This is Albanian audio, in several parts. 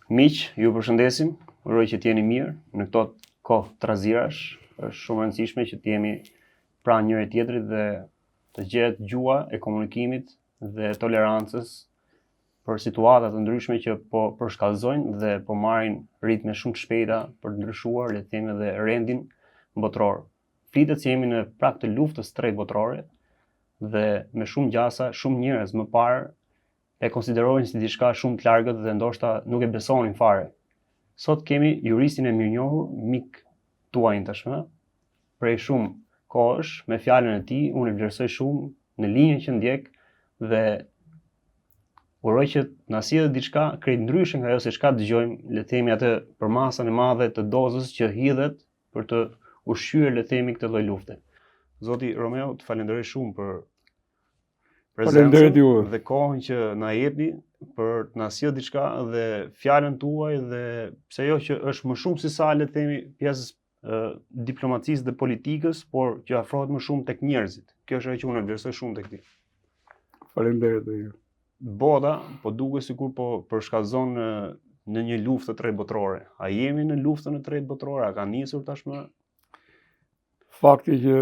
Miq, ju përshëndesim, uroj që t'jeni mirë në këto kohë trazirash. Është shumë e rëndësishme që t'jemi pranë njëri tjetrit dhe të gjehet gjua e komunikimit dhe tolerancës për situata të ndryshme që po përshkallëzojnë dhe po marrin ritme shumë të shpejta për të ndryshuar, le të themi, edhe rendin botror. Flitet se jemi në prag të luftës së tretë botërore dhe me shumë gjasa, shumë njerëz më parë e konsiderojnë si diçka shumë të largët dhe ndoshta nuk e besonin fare. Sot kemi juristin e mirënjohur, mik tuaj tashmë, prej shumë kohësh, me fjalën e tij, unë e vlerësoj shumë në linjën që ndjek dhe uroj që na sjellë diçka krejt ndryshe nga ajo se çka dëgjojmë, le të themi atë për masën e madhe të dozës që hidhet për të ushqyer, le të themi, këtë lloj lufte. Zoti Romeo, të falenderoj shumë për prezencën dhe kohën që na jepni për të na sjellë diçka dhe fjalën tuaj dhe pse jo që është më shumë se sa, le të themi, pjesë diplomacisë dhe politikës, por që afrohet më shumë tek njerëzit. Kjo është ajo që unë vlerësoj shumë tek ti. Faleminderit. Bota po duket sikur po përshkallëzon në një luftë të tretë botërore. A jemi në luftën e tretë botërore? A ka nisur tashmë? Fakti që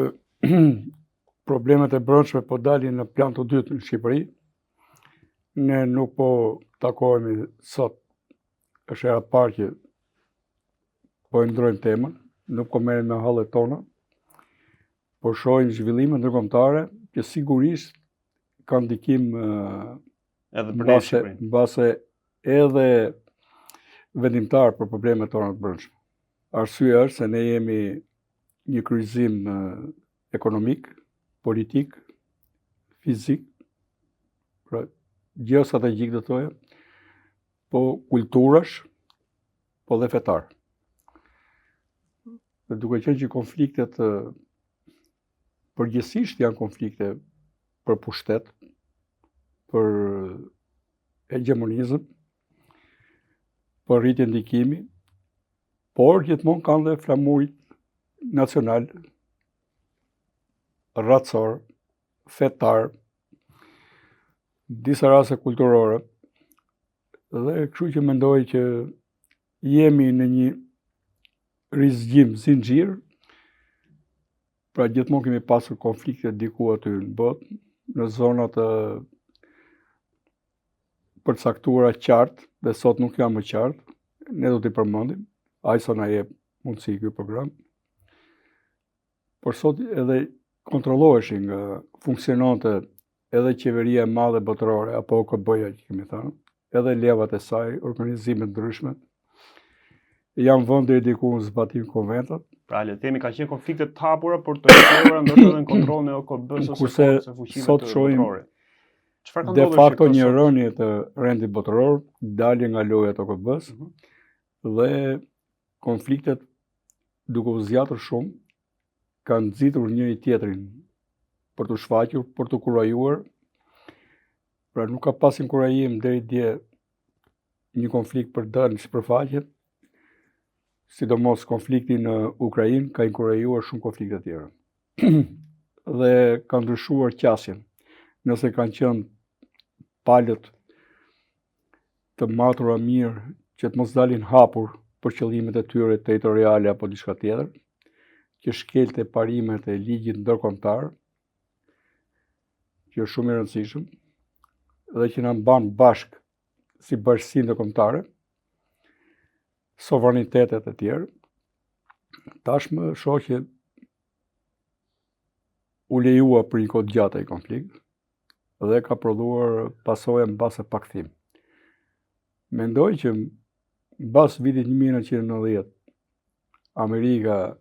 problemet e brendshme po dalin në plan të dytë në Shqipëri, ne nuk po takohemi sot, është era parë që po e ndrojmë temën, nuk po merrem me hallet tona, po shohim zhvillime ndërkombëtare që sigurisht kanë ndikim edhe për ne Shqipërinë. Mbase edhe vendimtar për problemet tona të brendshme. Arsyeja është se ne jemi një kryqëzim ekonomik, politik, fizik, pra geostrategjik do thoya, po kulturash, po dhe fetar. Dhe duke qenë që konfliktet përgjithsisht janë konflikte për pushtet, për hegemonizëm, për rritje ndikimi, por gjithmonë kanë dhe flamurit nacional, racor, fetar, disa raste kulturore, dhe kështu që mendoj që jemi në një rizgjim zinxhir, pra gjithmonë kemi pasur konflikte diku aty në botë, në zonat përcaktuara qartë, dhe sot nuk janë më qartë, ne do t'i përmendim, aq sa na jep mundësi ky program. Por sot edhe kontrolloheshin nga funksionante edhe qeveria e madhe botërore, apo OKB-ja që kemi thënë, edhe levat e saj, organizimet ndryshme, janë vënë deri diku në zbatim konventat. Pra le të themi ka qenë konflikte të hapura, por të rrethura ndoshta edhe në kontrollin e OKB-s ose sot shohim de facto një rënje të rendit botëror, dalje nga loja e OKB-s dhe konfliktet duke u zgjatur shumë kanë nxitur njëri tjetrin për të shfaqur, për të kurajuar. Pra nuk ka pas inkurajim deri dje një konflikt për dalë në sipërfaqe, sidomos konflikti në Ukrainë ka inkurajuar shumë konflikte tjera. Dhe ka ndryshuar qasjen. Nëse kanë qenë palët të matura mirë që të mos dalin hapur për qëllimet e tyre territoriale apo diçka tjetër, që shkelte parimet e ligjit ndërkombëtar, që është shumë i rëndësishëm, dhe që na mban bashk si bashkësi ndërkombëtare, sovranitetet e tjerë, tashmë shoh që u lejua për një kohë gjatë ai konflikt dhe ka prodhuar pasoja mbas pakthim. Mendoj që mbas vitit 1990 Amerika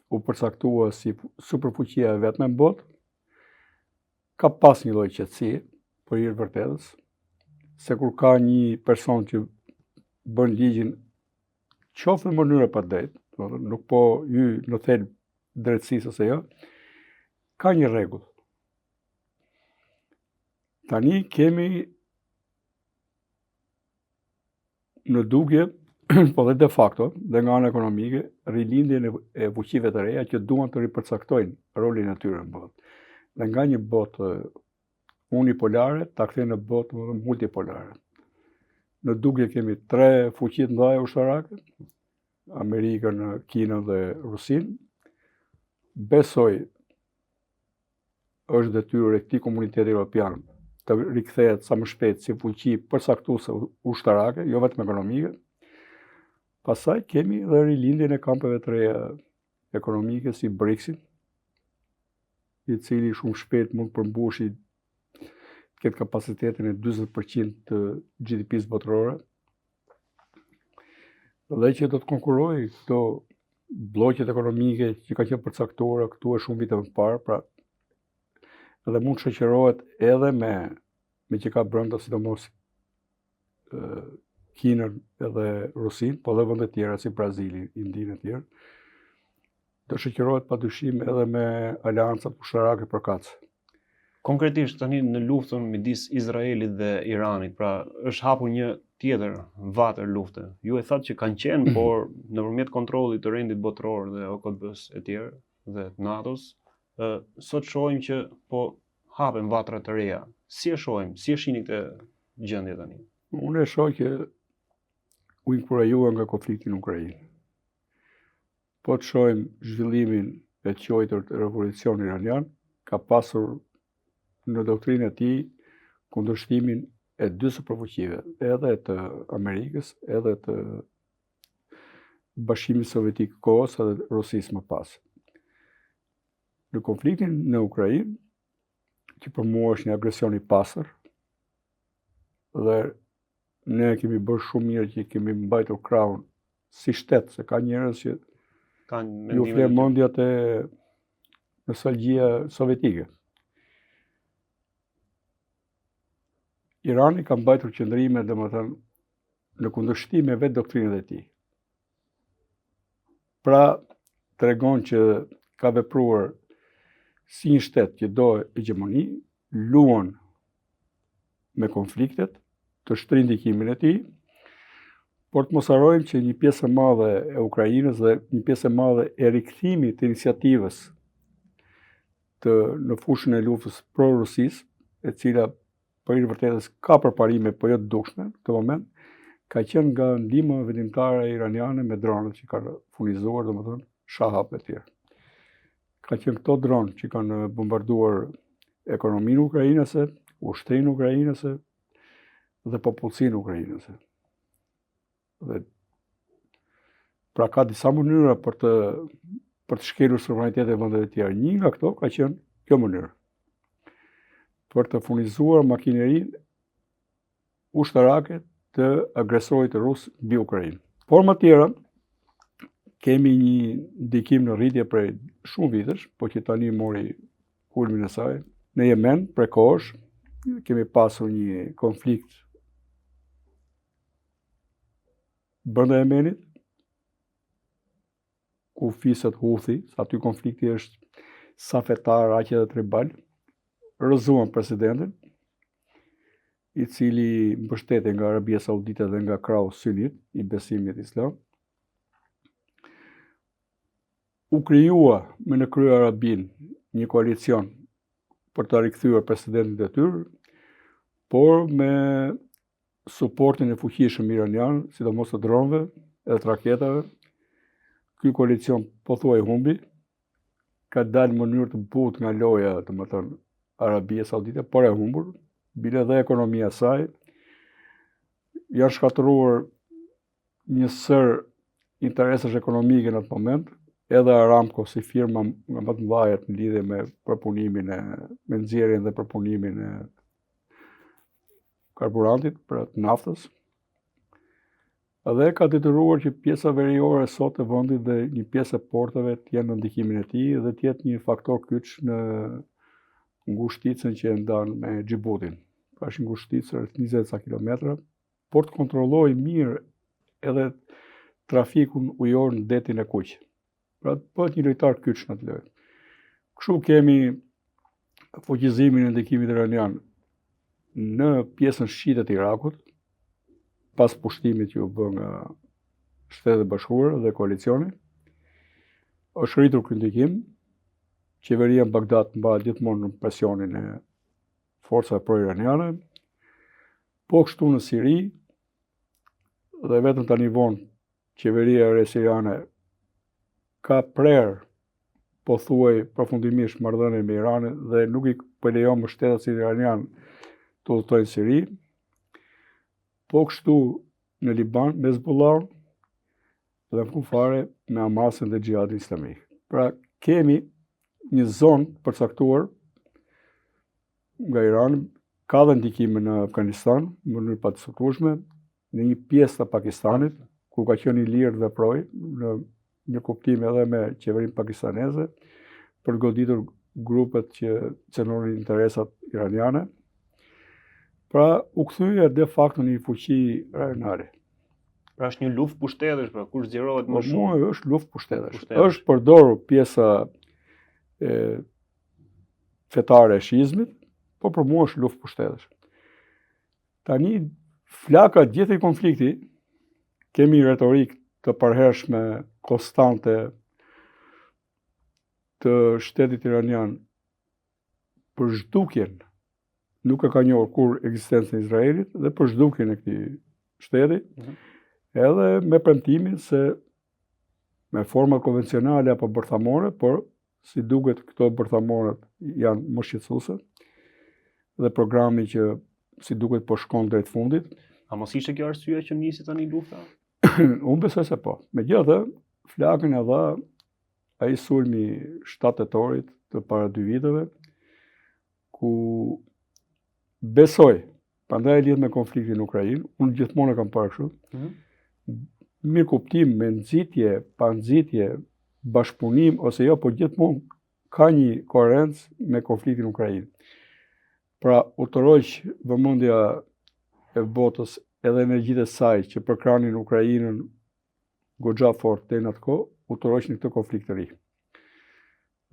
u përcaktua si superfuqia e vetme në botë, ka pas një lloj qetësie për hir vërtetës, se kur ka një person që bën ligjin qoftë në mënyrë pa drejtë, nuk po hy në thelb drejtësisë ose jo, ka një rregull. Tani kemi në dukje, po dhe de facto, dhe nga ana ekonomike, rilindjen e fuqive të reja që duan të ripërcaktojnë rolin e tyre në botë. Dhe nga një botë unipolare, ta kthejnë në botë multipolare. Në dukje kemi 3 fuqi të mëdha ushtarake, Amerikën, Kinën dhe Rusinë. Besoj është detyrë e këtij komuniteti evropian të rikthehet sa më shpejt si fuqi përcaktuese ushtarake, jo vetëm ekonomike. Pastaj kemi dhe rilindjen e kampeve të reja ekonomike si BRICS-i, i cili shumë shpejt mund përmbushi këtë kapacitetin e 40% të GDP-s botërore, dhe që do të konkurojë këto bloqet ekonomike që ka qenë përcaktuara këtu e shumë vite më parë, pra edhe mund shoqërohet edhe me që ka brenda sidomos Kinën edhe Rusinë, po edhe vende tjera si Brazili, Indinë e tjerë, do shoqërohet padyshim edhe me aleancat ushtarake përkatëse. Konkretisht tani në luftën midis Izraelit dhe Iranit, pra është hapur një tjetër vatër lufte. Ju e thatë që kanë qenë, por nëpërmjet kontrollit të rendit botëror dhe OKB-s e tjerë dhe NATO-s, sot shohim që po hapen vatra të reja. Si e shohim? Si e shihni këtë gjendje tani? Unë e shoh që u inkurajuar nga konflikti në Ukrainë. Po të shohim zhvillimin e quajtur të revolucionit iranian, ka pasur në doktrinë e tij kundërshtimin e dy superfuqive, edhe të Amerikës, edhe të Bashkimit Sovjetik kohës edhe Rusisë më pas. Në konfliktin në Ukrainë, që për mua është një agresion i pastër, dhe ne kemi bërë shumë mirë që kemi mbajtur krahun si shtet, se ka njerëz që ju flerë mendjat e nostalgjia sovjetike. Irani ka mbajtur qëndrime, domethënë, në kundërshtim me vetë doktrinën e tij. Pra, tregon që ka vepruar si një shtet që do hegemoni, luan me konfliktet, të shtrin ndikimin e tij, por të mos harrojmë që një pjesë e madhe e Ukrainës dhe një pjesë e madhe e rikthimit të iniciativës në fushën e luftës pro-Rusisë, e cila për i vërtetës ka përparime, po jo të dukshme, në këtë moment, ka qenë nga ndihma vendimtare iraniane me dronët që kanë furnizuar, domethënë, Shahab e tjerë. Ka qenë këto dronë që kanë bombarduar ekonominë ukrainase, ushtrinë ukrainase dhe popullsinë ukrainase. Dhe pra ka disa mënyra për të shkelur suverenitetin e vendeve të tjera. Një nga këto ka qenë kjo mënyrë, për të furnizuar makinerinë ushtarake të agresorit rus mbi Ukrainë. Forma tjera, kemi një ndikim në rritje prej shumë vitesh, po që tani mori kulmin e saj. Në Yemen, prej kohësh, kemi pasur një konflikt brenda Yemenit, ku fiset Houthi, aty konflikti është sa fetar, aq edhe tribal, rrëzuan presidentin, i cili mbështeti nga Arabia Saudite dhe nga krahu sunit i besimit islam. U krijua me në krye Arabin një koalicion për të rikthyer presidentin e tyre, por me suportin e fuqishëm iranian, sidomos të dronëve edhe të raketave. Ky koalicion pothuaj humbi, ka dalë në mënyrë të butë nga loja, domethënë, Arabia Saudite, por e humbur, bile dhe ekonomia saj. Janë shkatëruar një sër interesesh ekonomike në atë moment, edhe Aramco si firma nga më të mëdha në lidhje me përpunimin me nxjerrjen dhe përpunimin e karburantit për naftës. Dhe ka detyruar që pjesa veriore sot e vendit dhe një pjesë e porteve të jenë në ndikimin e tij dhe të jetë një faktor kyç në ngushticën që e ndan me Xhibutin. Pra është një ngushticë rreth 20 kilometra, por të kontrollojë mirë edhe trafikun ujor në detin e Kuq. Pra bëhet një lojtar kyç në atë lojë. Kështu kemi fuqizimin e ndikimit iranian në pjesën shqite të Irakut, pas pushtimit që u bë nga Shtetet e Bashkuara dhe koalicioni. Është rritur ky ndikim. Qeveria në Bagdad mbahet gjithmonë në presionin e forcave pro-iraniane, po kështu në Siri, dhe vetëm tani vonë qeveria e siriane ka prerë pothuaj përfundimisht marrëdhënie me Iranin dhe nuk i lejon mbështetësit iranian të udhëtojnë Siri. Po kështu në Liban me Hezbollah dhe në fund fare me Hamasin dhe Xhihadin Islamik. Pra kemi një zonë përcaktuar nga Irani, ka dhe ndikime në Afganistan, në mënyrë pa të diskutueshme, në një pjesë të Pakistanit, ku ka qenë i lirë dhe veproi në një kuptim edhe me qeverinë pakistaneze, për goditur grupet që cënonin interesat iraniane. Pra u kthye de facto në një fuqi rajonale. Pra është një luftë pushtetesh, pra kush zgjerohet më shumë. Mua është luftë pushtetesh. Është përdorur pjesa fetare e shizmit, po për mua është luftë pushtetesh. Tani flaka gjithë i konflikti, kemi retorikë të përhershme, konstante të shtetit iranian për zhdukjen, nuk e ka njohur kur ekzistencën e Izraelit dhe për zhdukjen e këtij shteti, edhe me premtimin se me forma konvencionale apo bërthamore, por si duket këto bërthamoret janë më shqetësuese dhe programi që si duket po shkon drejt fundit. A mos ishte kjo arsyeja që nisi tani lufta? Unë besoj se po. Megjithatë, flakën e dha ai sulmi 7 tetorit të para 2 viteve, ku besoj, prandaj lidh me konfliktin në Ukrainë, unë gjithmonë e kam parë kështu, mirë kuptim, me nxitje, pa nxitje, bashkëpunim ose jo, po gjithmonë ka një koherencë me konfliktin në Ukrainë. Pra, u tërhoq vëmendja e botës edhe energjitë e saj që përkranin Ukrainën goxha fort deri në atë kohë, u tërhoq në këtë konflikt të ri.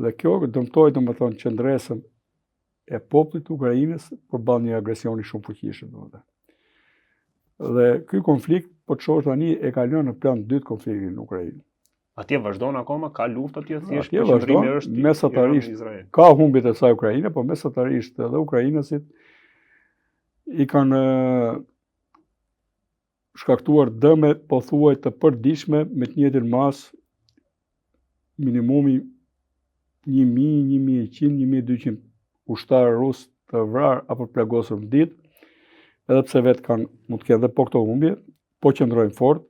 Dhe kjo dëmtoi domethënë qëndresën e popullit të Ukrainës përballë një agresioni shumë fuqishëm, domethënë. Dhe ky konflikt, po të shohësh tani, e ka lënë në plan 2 konfliktin në Ukrainë. Atje vazhdon akoma, ka luftë atje thjesht, atje vazhdon, mesatarisht ka humbjet e saj Ukraina, po mesatarisht edhe ukrainësit i kanë shkaktuar dëme pothuaj të përditshme me të njëjtin mas, minimumi 1000, 1100, 1200 ushtarë rusë të vrarë apo plagosur në ditë, edhe pse vetë kanë, mund të kenë dhe po këto humbje, po qëndrojnë fort,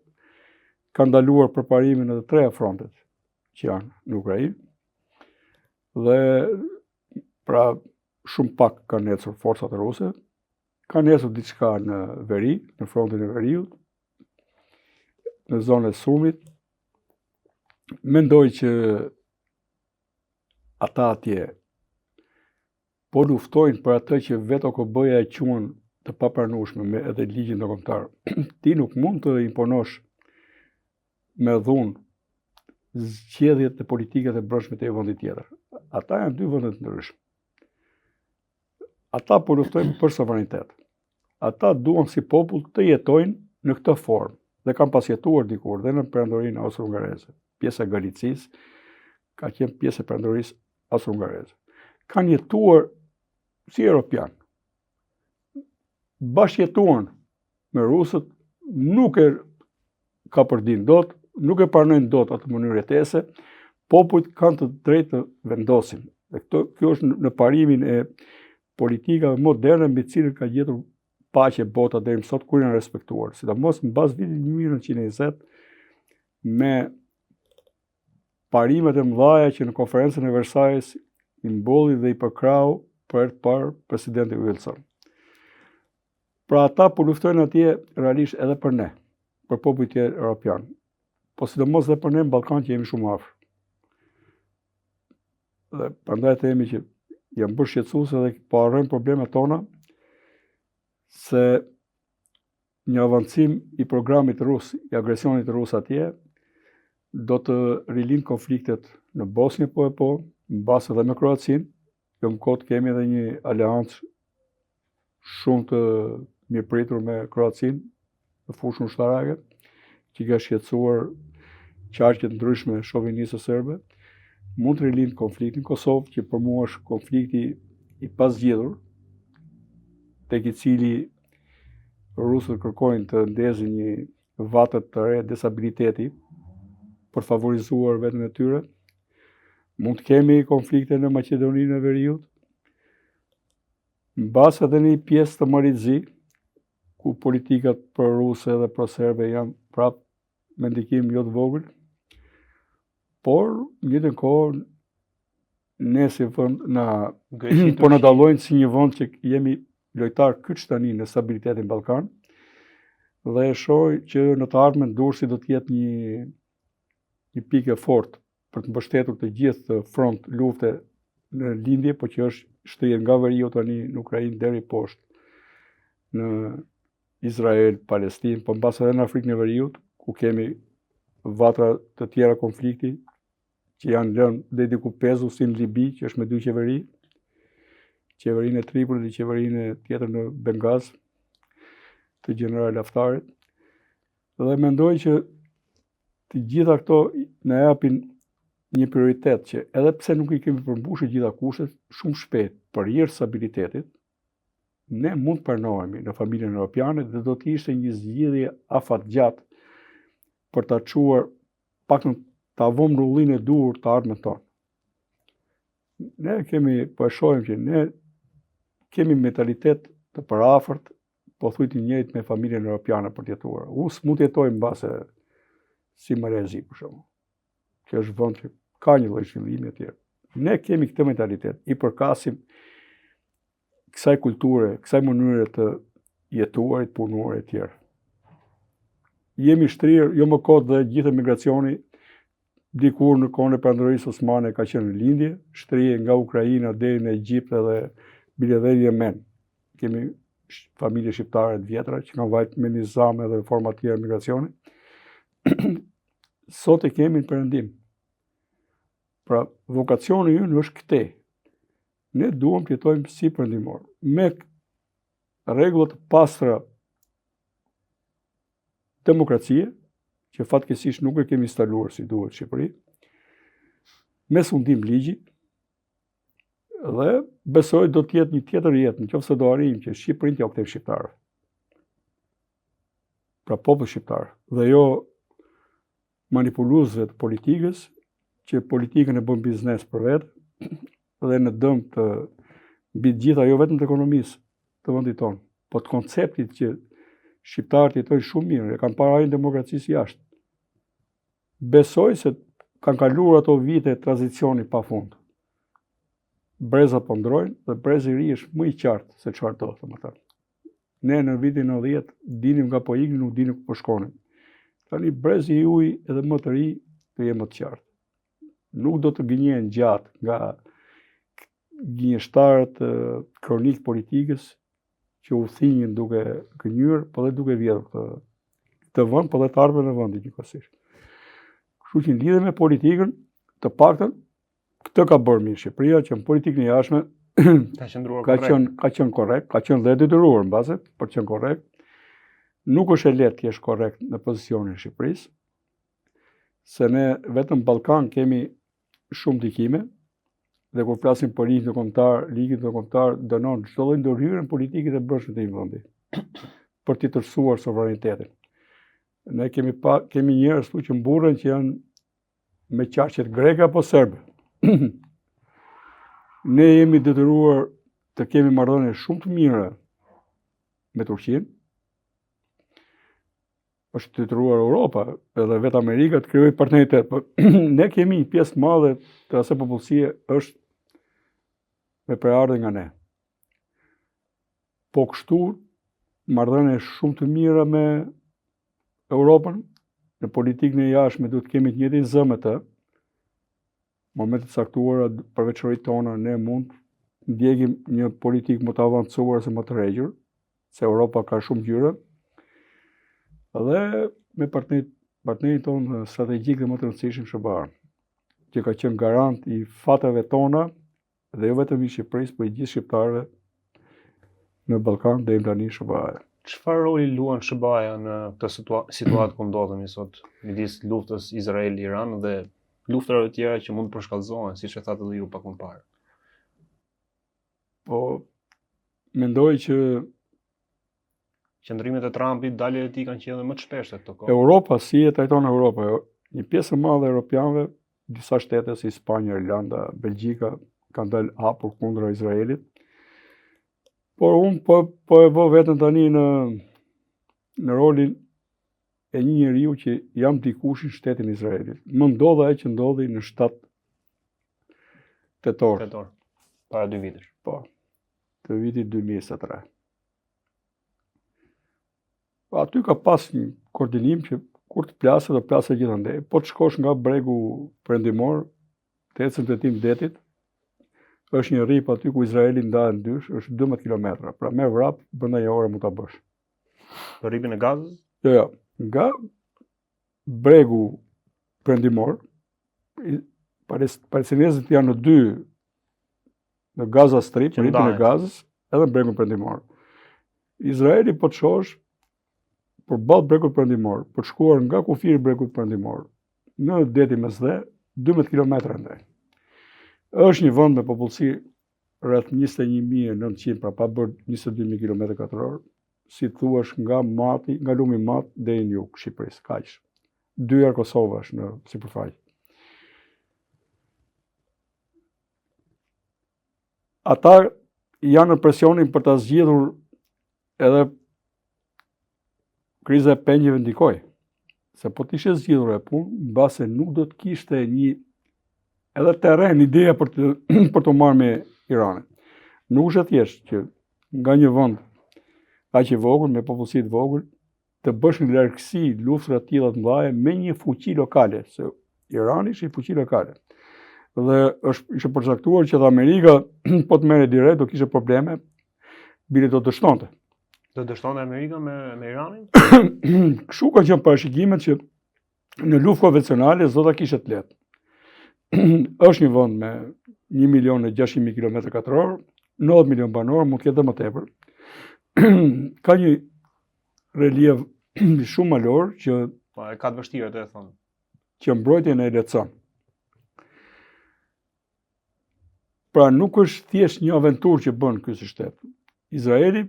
kanë ndaluar përparimin edhe 3 frontet që janë në Ukrainë, dhe pra shumë pak kanë ecur forcat ruse, kanë ecur diçka në veri, në frontin e veriut, në zonën e Sumit. Mendoj që ata atje po luftojnë për atë që vetë OKB-ja e quan të papranueshme me edhe ligjin ndërkombëtar. Ti nuk mund të imponosh me dhunë zgjedhjet e politikat e brendshme të vendit tjetër. Ata janë 2 vende të ndryshme. Ata po luftojnë për sovranitet. Ata duan si popull të jetojnë në këtë formë dhe kanë pasjetuar dikur dhe në perandorinë austro-hungareze. Pjesa e Galicisë ka qenë pjesë e perandorisë austro-hungareze. Kanë jetuar si europian. Bashkëjetuan me rusët, nuk e ka përdin dot, nuk e pranojnë dot atë mënyrë jetese, popujt kanë të drejtë të vendosin. Dhe kjo është në parimin e politikave moderne me cilën ka gjetur paqe bota deri më sot, kur janë respektuar. Sidomos mbas vitit 1920 me parimet e mëdha që në konferencën e Versailles i mbolli dhe i përkrau për herë të parë presidenti Wilson. Pra ata po luftojnë atje realisht edhe për ne, për popujt tjerë europian. Po sidomos dhe për ne në Ballkan që jemi shumë afër. Dhe prandaj themi që janë bërë shqetësuese dhe po harrojnë problemet tona, se një avancim i programit rus, i agresionit rus atje, do të rilin konfliktet në Bosnjë po, mbas edhe me Kroacinë. Jo më kot kemi edhe një aleancë shumë të mirëpritur me Kroacinë në fushën ushtarake, që ka shqetësuar qarqet ndryshme shovinisë serbe. Mund të rilin konfliktin në Kosovë, që për mua është konflikti i pazgjedhur, tek i cili rusët kërkojnë të ndezin një vatët të re disabiliteti për favorizuar vetën e tyre. Mund të kemi konflikte në Maqedoninë e Veriut, mbas edhe një pjesë të Maritzi, ku politikat për ruse dhe për serbe janë prap me ndikim jo të vogël, por një të kohë ne si vend po na dallojnë si një vend që jemi lojtar kyç tani në stabilitetin Ballkan, dhe e shoh që në të ardhmen Durrësi do të jetë një pikë e fortë për të mbështetur të gjithë front lufte në lindje, po që është shtrihet nga Veriu tani në Ukrainë deri poshtë në Izrael, Palestinë, po mbas edhe në Afrikën e Veriut, ku kemi vatra të tjera konflikti që janë lënë deri diku pezu si në Libi, që është me 2 qeveri, qeverinë e Tripolit dhe qeverinë tjetër në Bengaz, të gjeneral Haftarit. Dhe mendoj që të gjitha këto na japin një prioritet që edhe pse nuk i kemi përmbushur gjitha kushtet, shumë shpejt për hir të stabilitetit, ne mund të pranohemi në familjen europiane dhe do të ishte një zgjidhje afatgjatë për ta çuar paktën ta vëmë rrullin e duhur të ardhmen tonë. Ne kemi, po e shohim që ne kemi mentalitet të parafort, po thuj të njëjtë me familjen europiane për të jetuar. Mund të jetojmë mbase si Malezi për shembull. Kjo është vend që ka një lloj zhvillimi etj. Ne kemi këtë mentalitet, i përkasim kësaj kulture, kësaj mënyre të jetuarit, punuarit etj. Jemi shtrirë, jo më kot dhe gjithë emigracioni, dikur në kohën e Perandorisë Osmane ka qenë në lindje, shtrije nga Ukraina deri në Egjipt dhe bile dhe në Yemen. Kemi familje shqiptare të vjetra që kanë vajt me nizame dhe forma tjera emigracioni. Sot e kemi në perëndim. Pra, vokacioni ynë është këtej. Ne duam të jetojmë si perëndimor, me rregullat pastra demokracie, që fatkeqësisht nuk e kemi instaluar si duhet në Shqipëri, me sundim ligji, dhe besoj do të jetë një tjetër jetë, nëse do arrijmë që Shqipërinë t'ia kthejmë shqiptarëve. Pra popull shqiptar, dhe jo manipuluesve të politikës, që politikën e bën biznes për vetë, dhe në dëm të mbi të gjitha, jo vetëm të ekonomisë të vendit tonë, po të konceptit që shqiptarët jetojnë shumë mirë, e kanë parajnë demokracisë jashtë. Besoj se kanë kaluar ato vite tranzicioni pa fund. Brezat po ndrojnë dhe brezi i ri është më i qartë se çfarë do, domethënë. Ne në vitin 90 dinim nga po iknin, nuk dinim ku po shkonin. Tani brezi i juaj edhe më të ri të jetë më të qartë. Nuk do të gënjehen gjatë nga gënjeshtarët kronik politikës që u thinjën duke gënjur, po dhe duke vjedhur këtë vend, po dhe të ardhmen në vendin njëkohësisht. Kështu që në lidhje me politikën, të paktën këtë ka bërë mirë Shqipëria, që në politikën e jashtme ka qenë korrekt, ka qenë dhe detyruar mbase për të qenë korrekt. Nuk është e lehtë të jesh korrekt në pozicionin e Shqipërisë, se ne vetëm në Ballkan kemi shumë ndikime, dhe kur flasim për ligjin ndërkombëtar dënon çdo lloj ndërhyrje politike të brendshme të një vendi për t'i tërësuar sovranitetin. Ne kemi njerëz këtu që mburren që janë me qarqet greke apo serbe. Ne jemi detyruar të kemi marrëdhënie shumë të mira me Turqinë. Është detyruar Europa, edhe vetë Amerika të krijojë partneritet, por ne kemi një pjesë të madhe të asaj popullsie është me preardhje nga ne. Po kështu marrëdhënie shumë të mira me Europën, në politikën e jashtme duhet kemi të njëjtin zë me të. Në momente të caktuara për veçoritë tona ne mund ndjekim një politikë më të avancuar se më të rregjur, se Europa ka shumë gjyra, dhe me partnerin tonë strategjik dhe më të rëndësishëm SBA, që ka qenë garant i fateve tona dhe jo vetëm i Shqipërisë, por i gjithë shqiptarëve në Ballkan deri tani SBA. Çfarë roli luan SBA-ja në këtë situatë ku ndodhemi sot, midis luftës Izrael-Iran dhe luftave të tjera që mund të përshkallëzohen, siç e thatë edhe ju pak më parë? Po, mendoj që qëndrimet e Trumpit, daljet e tij kanë qenë më të shpeshta këto kohë. Europa, si e trajton Europa? Një pjesë e madhe e europianëve, disa shtete si Spanja, Irlanda, Belgjika, kanë dalë hapur kundra Izraelit. Por unë po e vë veten tani në rolin e një njeriu që jam dikush në shtetin Izraelit. Më ndodha ajo që ndodhi në 7 tetor. Para 2 vitesh. Po, të vitit 2023. Aty ka pas një koordinim që kur të plasë, do plasë gjithandej. Po të shkosh nga bregu perëndimor, të ecën të tim detit, është një rrip aty ku Izraeli ndahet në dysh, është 12 kilometra. Pra me vrap, brenda një ore mund ta bësh. Për rripin e Gazës? Jo. Nga bregu perëndimor, palestinezët janë në 2 në Gaza Strip, rripin e Gazës, edhe në bregun perëndimor. Izraeli po të shohësh përballë bregut perëndimor, për të shkuar nga kufiri i bregut perëndimor në detin mesdhe, 12 kilometra ndaj. Është një vend me popullsi rreth 21.900, pra pa bërë 22.000 km2, si thuash nga Mati, nga lumi Mat deri në jug Shqipërisë, kaq. 2 herë Kosova është në sipërfaqe. Ata janë në presionin për ta zgjidhur edhe kriza e pengjeve ndikoi. Se po të ishe zgjidhur e punë, mbase nuk do të kishte një edhe terren, ideja për të marrë me Iranin. Nuk është thjesht që nga një vend aq i vogël, me popullsi të vogël, të bësh në largësi luftra të tilla të mëdha me një fuqi lokale, se Irani është një fuqi lokale. Dhe ishte përcaktuar që Amerika po të merret direkt do kishte probleme, bile do dështonte. Do dështonte Amerika me Iranin? Kështu kanë qenë parashikimet që në luftë konvencionale s'do ta kishte të lehtë. Është një vend me 1.600.000 km2, 90 milion banor, mund të ketë më tepër. Ka një relief shumë malor që ka të vështirë atë e thonë. Që mbrojtjen e lehtëson. Pra nuk është thjesht një aventurë që bën ky shtet. Izraeli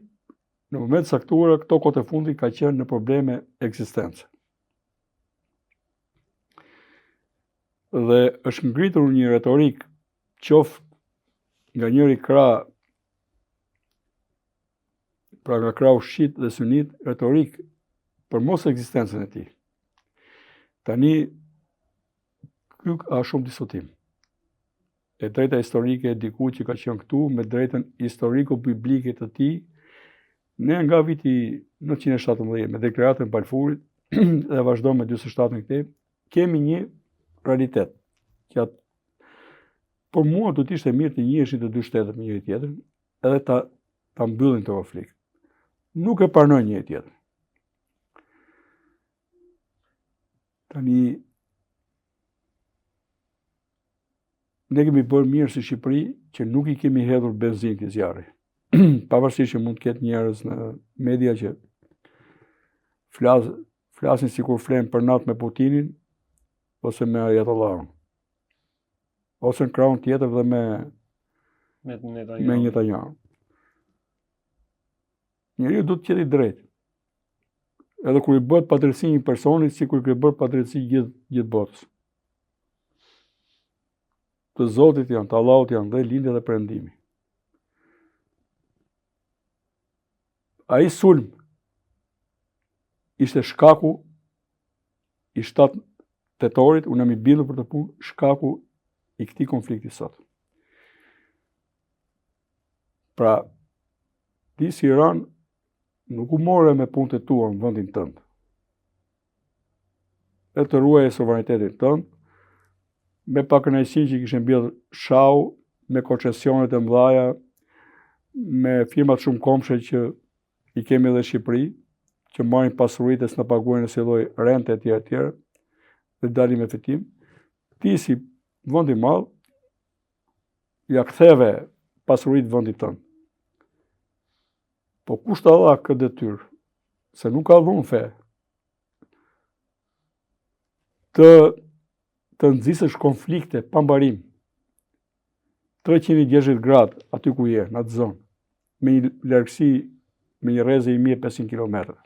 në moment saktuar këto kohë të fundit ka qenë në probleme eksistencë. Dhe është ngritur një retorik qoftë nga njëri krah, pra nga krahu shit dhe sunit, retorik për mos ekzistencën e tij. Tani ky ka shumë diskutim. E drejta historike e dikujt që ka qenë këtu me drejtën historiko-biblike të tij, ne nga viti 1917 me deklaratën e Balfourit dhe vazhdo me 47 këtej, kemi një realitet që për mua do të ishte mirë të njiheshin të dy shtetet me njëri tjetrin, edhe ta mbyllin të konflikt. Nuk e pranojnë njëri tjetrin. Tani ne kemi bërë mirë si Shqipëri që nuk i kemi hedhur benzinë këtij zjarri. Pavarësisht që mund të ketë njerëz në media që flasin sikur flen për natë me Putinin ose me Ayatollahun. Ose në krahun tjetër dhe me Netanyahu. Njeriu do të jetë i drejtë. Edhe kur i bëhet padrejtësi një personi, sikur i ke bërë padrejtësi gjithë botës. Të Zotit janë, të Allahut janë, dhe lindja dhe perëndimi. Ai sulm ishte shkaku i 7 tetorit, unë jam i bindur për të punë, shkaku i këtij konflikti sot. Pra, ti si Iran nuk u more me punët e tua në vendin tënd. E të ruaje sovranitetin tënd, me pakënaqësinë që kishin mbjellë Shau, me koncesionet e mëdha, me firmat shumë komshe që i kemi edhe në Shqipëri, që marrin pasuritë s'na paguajnë asnjë lloj rente etj. Dhe dalin me fitim. Ti si vend i madh ja ktheve pasuritë vendit tënd. Po kush ta dha këtë detyrë? Se nuk ka dhunë fe. Të nxisësh konflikte pa mbarim. 360 gradë aty ku je, në atë zonë, me një largësi me një rrezë 1500 km.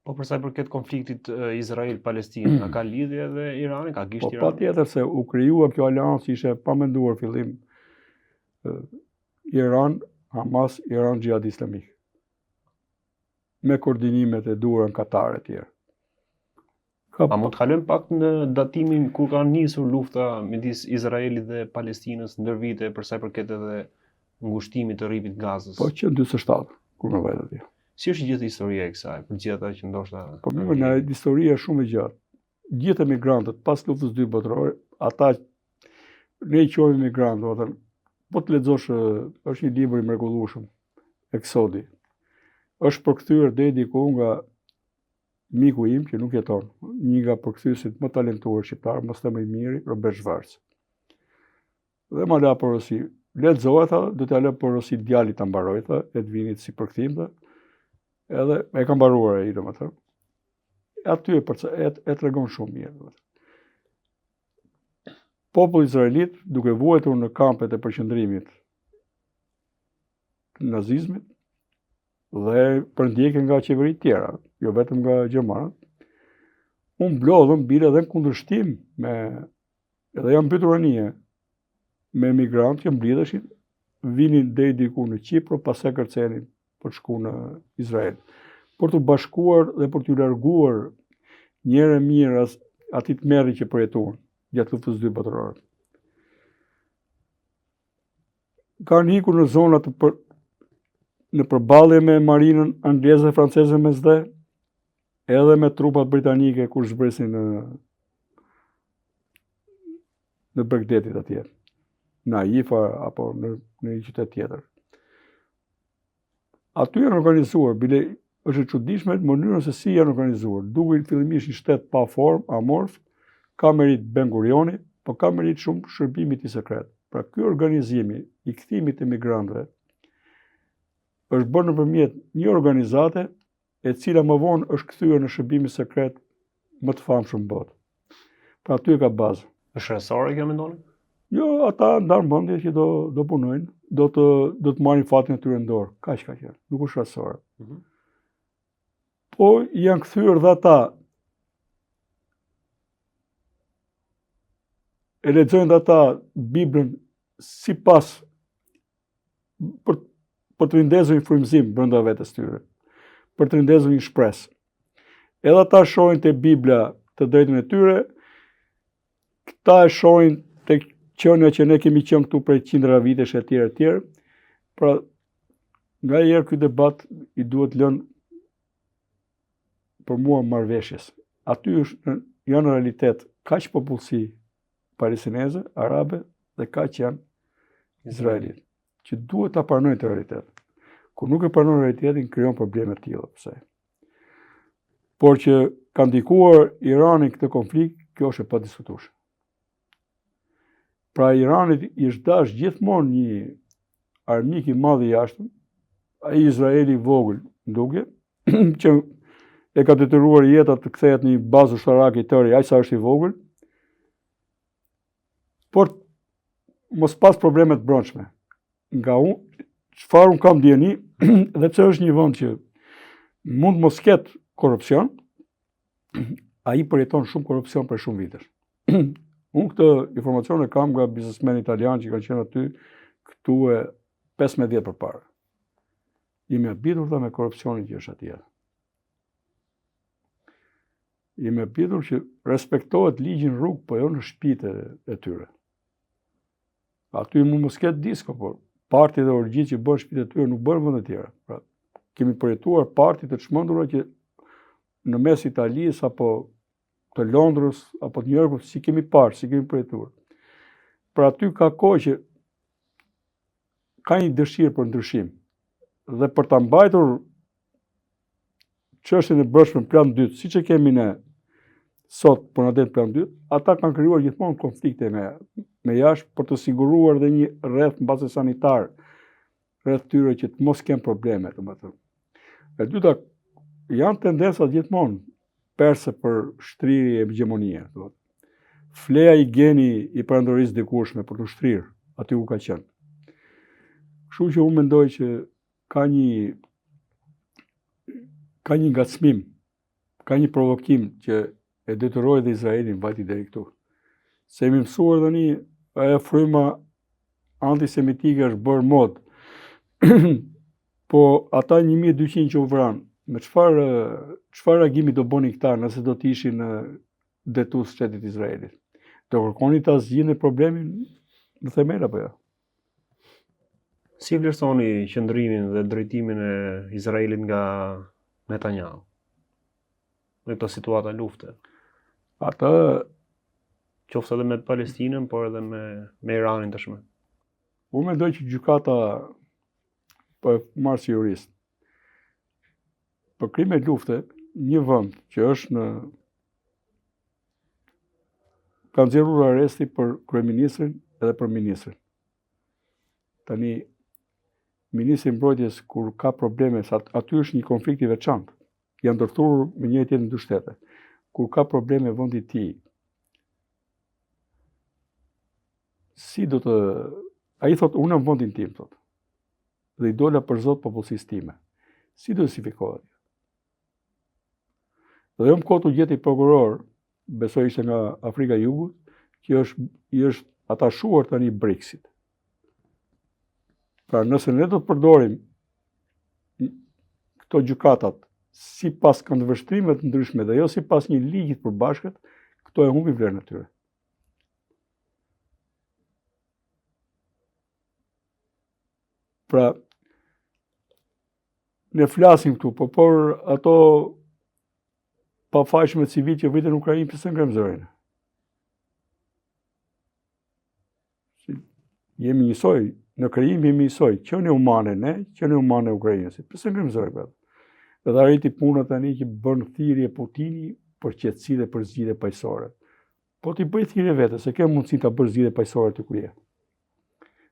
Po përsa i përket konfliktit Izrael-Palestinë, a ka lidhje edhe Irani, ka gisht Irani? Po patjetër se u krijua kjo aleancë ishte pa menduar fillim Iran, Hamas, Iran Xhihad Islamik. Me koordinimet e duhura në Katar e tjerë. A mund të kalojmë pak në datimin kur ka nisur lufta midis Izraelit dhe Palestinës ndër vite përsa i përket edhe ngushtimit të rripit Gazës? Po që në 47, kur në vajtë atje. Si është gjithë historia e kësaj, për gjithë ata që ndoshta... Po në historia shumë e gjatë. Gjithë emigrantët pas luftës së dytë botërore, ata ne i quajmë emigrantë, po të lexosh, është një libër i mrekullueshëm, Eksodi. Është përkthyer deri diku nga miku im që nuk jeton, një nga përkthyesit më talentuar shqiptar, mos të më i miri, Robert Schwarz. Dhe ma la porosi, lexoja tha, do t'ja lë porosi djalit ta mbaroj tha, Edvinit si përkthim tha. Edhe e kam mbaruar ai domethënë. Aty e tregon shumë mirë. Populli izraelit, duke vuajtur në kampet e përqendrimit të nazizmit dhe përndjekën nga qeveritë tjera, jo vetëm nga gjermanët, u mblodhën bile edhe në kundërshtim me, edhe janë mbytur anije, me emigrantë që mblidheshin, vinin deri diku në Qipër, pastaj kërcenin për të shkuar në Izrael, për të bashkuar dhe për t'u larguar njëre mirë atit merri që përjetuan gjatë luftës së dytë botërore. Kanë ikur në zonat në përballje me marinën angleze dhe franceze me zde, edhe me trupat britanike kur zbresin në Bregdetit atje, në Haifa apo në një qytet tjetër. Aty janë organizuar, bile është e çuditshme mënyrën se si janë organizuar. Duke fillimisht një shtet pa formë, amorf, ka merit Ben Gurioni, po ka merit shumë shërbimit i sekret. Pra ky organizimi i kthimit të migrantëve është bërë nëpërmjet një organizate e cila më vonë është kthyer në shërbimin sekret më të famshëm në botë. Pra aty ka bazë. Është shërsore kjo mendoni? Jo, ata ndarë mendje që do punojnë, do të marrin fatin e tyre në dorë. Kaq ka qenë, nuk është shërsore. Po janë kthyer dhe ata e lexojnë dhe ata Biblën sipas për të rindezur një frymëzim brenda vetes tyre, për të rindezur një shpresë. Edhe ata shohin te Bibla të drejtën e tyre, këta e shohin tek qenia që ne kemi qenë këtu prej qindra vitesh e tjerë. Pra, nga herë ky debat i duhet lënë për mua marrëveshjes. Aty janë në realitet kaq popullsi palestineze, arabe dhe kaq janë izraelit, që duhet ta pranojnë të realitet. Kur nuk e pranojnë realitetin, krijon probleme të tilla pse. Por që ka ndikuar Irani këtë konflikt, kjo është e padiskutueshme. Pra Iranit i është dash gjithmonë një armik i madh i jashtëm, ai Izraeli i vogël nduke, që e ka detyruar jeta të kthehet në një bazë ushtarake i tërë, aq sa është i vogël, por mos pas probleme të brendshme. Nga çfarë un kam dieni, dhe pse është një vend që mund mos ketë korrupsion, ai përjeton shumë korrupsion për shumë vitesh. Unë këtë informacion e kam nga biznesmen italian që kanë qenë aty këtu e 15 vjet përpara. Jemi habitur me korrupsionin që është atje. Jemi habitur që respektohet ligji në rrugë, po jo në shtëpitë e tyre. Aty mund mos ketë disko, por parti dhe orgjitë që bën shtëpitë e tyre nuk bën vende të tjera. Pra, kemi përjetuar parti të çmendura që në mes Italisë apo të Londrës apo të New Yorkut si kemi parë, si kemi përjetuar. Pra aty ka kohë që ka një dëshirë për ndryshim. Dhe për ta mbajtur çështjen e brendshme në plan dytë, siç e kemi ne sot për na det plan dytë, ata kanë krijuar gjithmonë konflikte me jashtë për të siguruar dhe një rreth mbase sanitar rreth tyre që të mos kenë probleme, domethënë. E dyta, janë tendencat gjithmonë perse për shtrirje e hegemonie. Fleja i geni i perandorisë dikurshme për të shtrirë aty ku ka qenë. Kështu që unë mendoj që ka një ngacmim, ka një provokim që e detyroi dhe Izraelin vajti deri këtu. Se jemi mësuar tani, ajo fryma antisemitike është bërë mod. Po ata 1200 që u vranë, me çfarë reagimi do bënin këta nëse do të ishin detus shtetit Izraelit? Do kërkonin ta zgjidhnin problemin në themel apo jo? Si vlerësoni qëndrimin dhe drejtimin e Izraelit nga Netanyahu në këto situata lufte? Ata qoftë edhe me Palestinën, por edhe me Iranin tashmë. Unë mendoj që gjykata po marr si jurist. Për krime lufte, një vend që është ka nxjerrur arresti për kryeministrin edhe për ministrin. Tani ministri i mbrojtjes kur ka probleme, aty është një konflikt i veçantë. Janë ndërthurur me njëri tjetrin dy shtete. Kur ka probleme vendi i tij, si do të ai thotë unë në vendin tim thotë. Dhe i dola për zot popullsisë time. Si do të justifikohet? Dhe më kohë u gjeti prokuror, besoj ishte nga Afrika e Jugut, që është atashuar tani BRICS-it. Pra nëse ne do të përdorim këto gjykatat sipas këndvështrime të ndryshme dhe jo sipas një ligji të përbashkët, këto e humbin vlerën e tyre. Pra, ne flasim këtu, por ato pafajshme civil që vritën në Ukrainë pse ngrem zërin. Jemi njësoj, në Krim jemi njësoj, qenie humane ne, qenie humane ukrainësi. Pse ngrem zërin? Dhe arriti puna tani që bën thirrje Putini për qetësi dhe për zgjidhje paqësore. Po ti bëj thirrje vetë, se ke mundësi ta bësh zgjidhje paqësore ty ku je.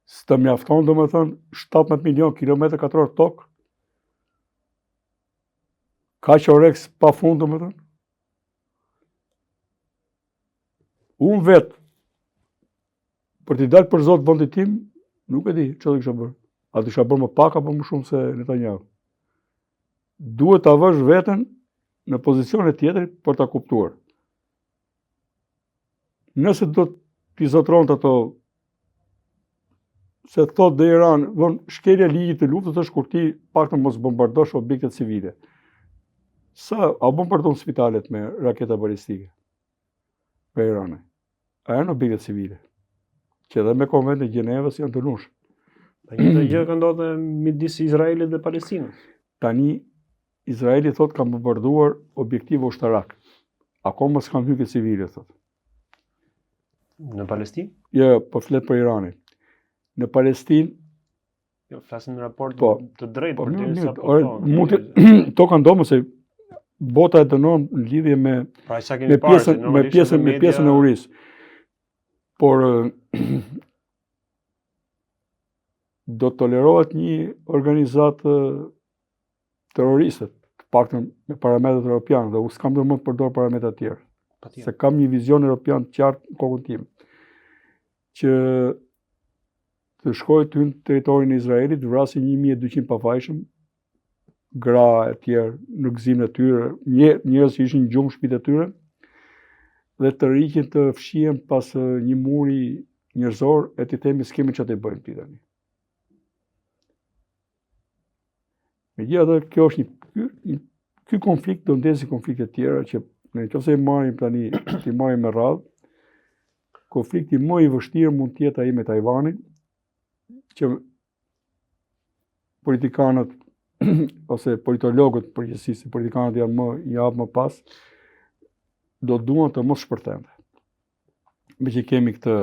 S'të mjafton domethënë 17 milion kilometër katror tokë. Kaq oreks pa fund domethënë. Unë vetë, për t'i dalë për zot vendit tim, nuk e di çfarë kisha bërë. A do isha bërë më pak apo më shumë se Netanyahu. Duhet ta vësh veten në pozicione tjetër për ta kuptuar. Nëse do t'i zotron ato se thot dhe Iran, shkelja ligjit të luftës është kur ti paktën mos bombardosh objektet civile. A bombardon spitalet me raketa balistike? Për Irane. A janë objektet civile? Që edhe me konventin e Gjenevës janë dënuar. Një gjë ka ndodhur midis Izraelit dhe Palestinës. Tani Izraeli thot ka bombarduar objektive ushtarak. Akoma s'kan hyrë civile thot. Në Palestinë? Jo, po flet për Iranin. Në Palestinë, jo, flasim në raport të drejtë, por mund to kanë ndomë se bota e dënon në lidhje me pjesën e uris. Por do të tolerohet një organizatë terroriste, të paktën me parametrat europian, dhe unë s'kam dërmën të përdor parametrat tjerë. Se kam një vizion europian të qartë në kokën tim, që të shkojë ty në territorin e Izraelit, vrasin 1200 pafajshëm, gra e tjerë në gëzimin e tyre, njerëz që ishin gjumë shtëpitë e tyre, dhe të rriqen të fshihen pas një muri njerëzor, e ti themi s'kemi çfarë të bëjmë ti tani. Megjithatë, kjo është ky konflikt do ndesi konflikte tjera që nëse i marrim tani, ti marrim me radhë, konflikti më i vështirë mund të jetë ai me Tajvanin, që politikanët ose politologët përgjithsisht, politikanët janë më pas, do duan të mos shpërthente. Me që kemi këtë,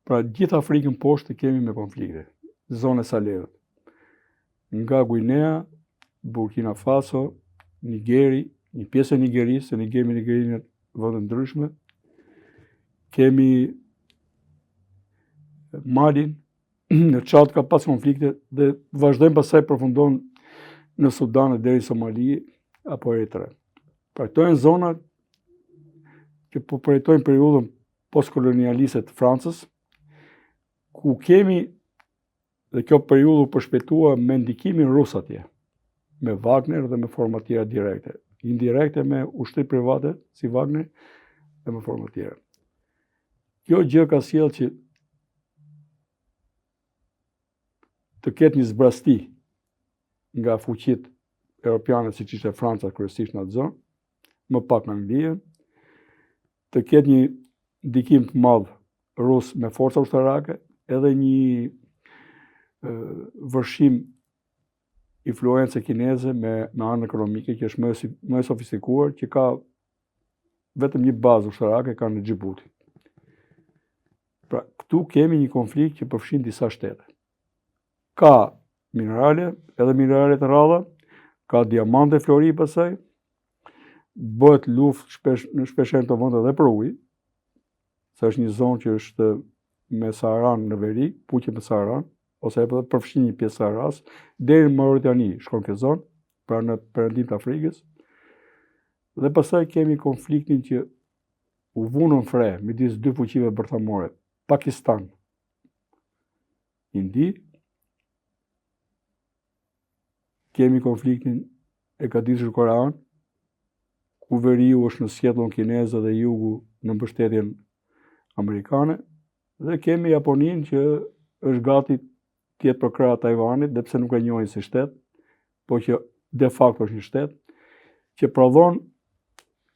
pra gjithë Afrikën poshtë kemi me konflikte, zonë e Salevët. Nga Guinea, Burkina Faso, Nigeri, një pjesë e Nigerisë, se ne kemi Nigerinë vende ndryshme, kemi Malin, në Çad ka pas konflikte dhe vazhdojnë pastaj përfundon në Sudan deri Somali apo Eritrea. Pra këto janë zona që po përjetojnë periudhën postkolonialiste të Francës, ku kemi Dhe kjo periudhë u përshpejtua me ndikimin rus atje, me Wagner dhe me forma tjera direkte. Indirekte me ushtri private si Wagner dhe me forma tjera. Kjo gjë ka sjellë që të ketë një zbrasti nga fuqit europiane siç ishte Franca kryesisht në atë zonë, më pak në Anglia, të ketë një ndikim të madh rus me forca ushtarake, edhe një vërshim influencë kineze me anë ekonomike që është më e sofistikuar, që ka vetëm një bazë ushtarake, ka në Xhibuti. Pra, këtu kemi një konflikt që përfshin disa shtete. Ka minerale, edhe minerale të rralla, ka diamante flori pasaj, bëhet luftë shpeshherë në të vende edhe për ujë, se është një zonë që është me Saharan në veri, puqe me Saharan, ose edhe përfshin një pjesë Saharas, deri në Mauritani shkon kjo zonë, pra në perëndim të Afrikës. Dhe pastaj kemi konfliktin që u vunën fre midis dy fuqive bërthamore, Pakistan, Indi, kemi konfliktin e kadishur Korean, ku veriu është në sjellën kineze dhe jugu në mbështetjen amerikane, dhe kemi Japoninë që është gati të jetë për krah Tajvanit, dhe pse nuk e njohin si shtet, po që de facto është një shtet, që prodhon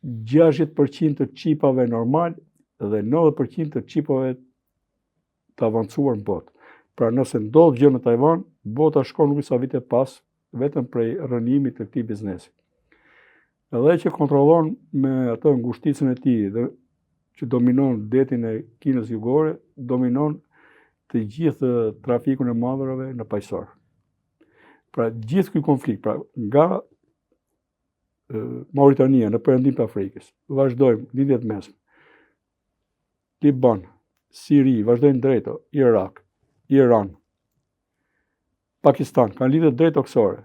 60% të çipave normal dhe 90% të çipave të avancuar në botë. Pra nëse ndodh gjë në Tajvan, bota shkon nuk sa vite pas, vetëm prej rënimit të këtij biznesi. Edhe që kontrollon me atë ngushticën e tij dhe që dominon detin e Kinës jugore, dominon të gjithë trafikun e madhërave në paqësor. Pra gjithë ky konflikt, pra nga Mauritania në perëndim të Afrikës, vazhdojmë lidhjet mesme. Liban, Siri, vazhdojnë drejto, Irak, Iran, Pakistan, kanë lidhje drejtoksore.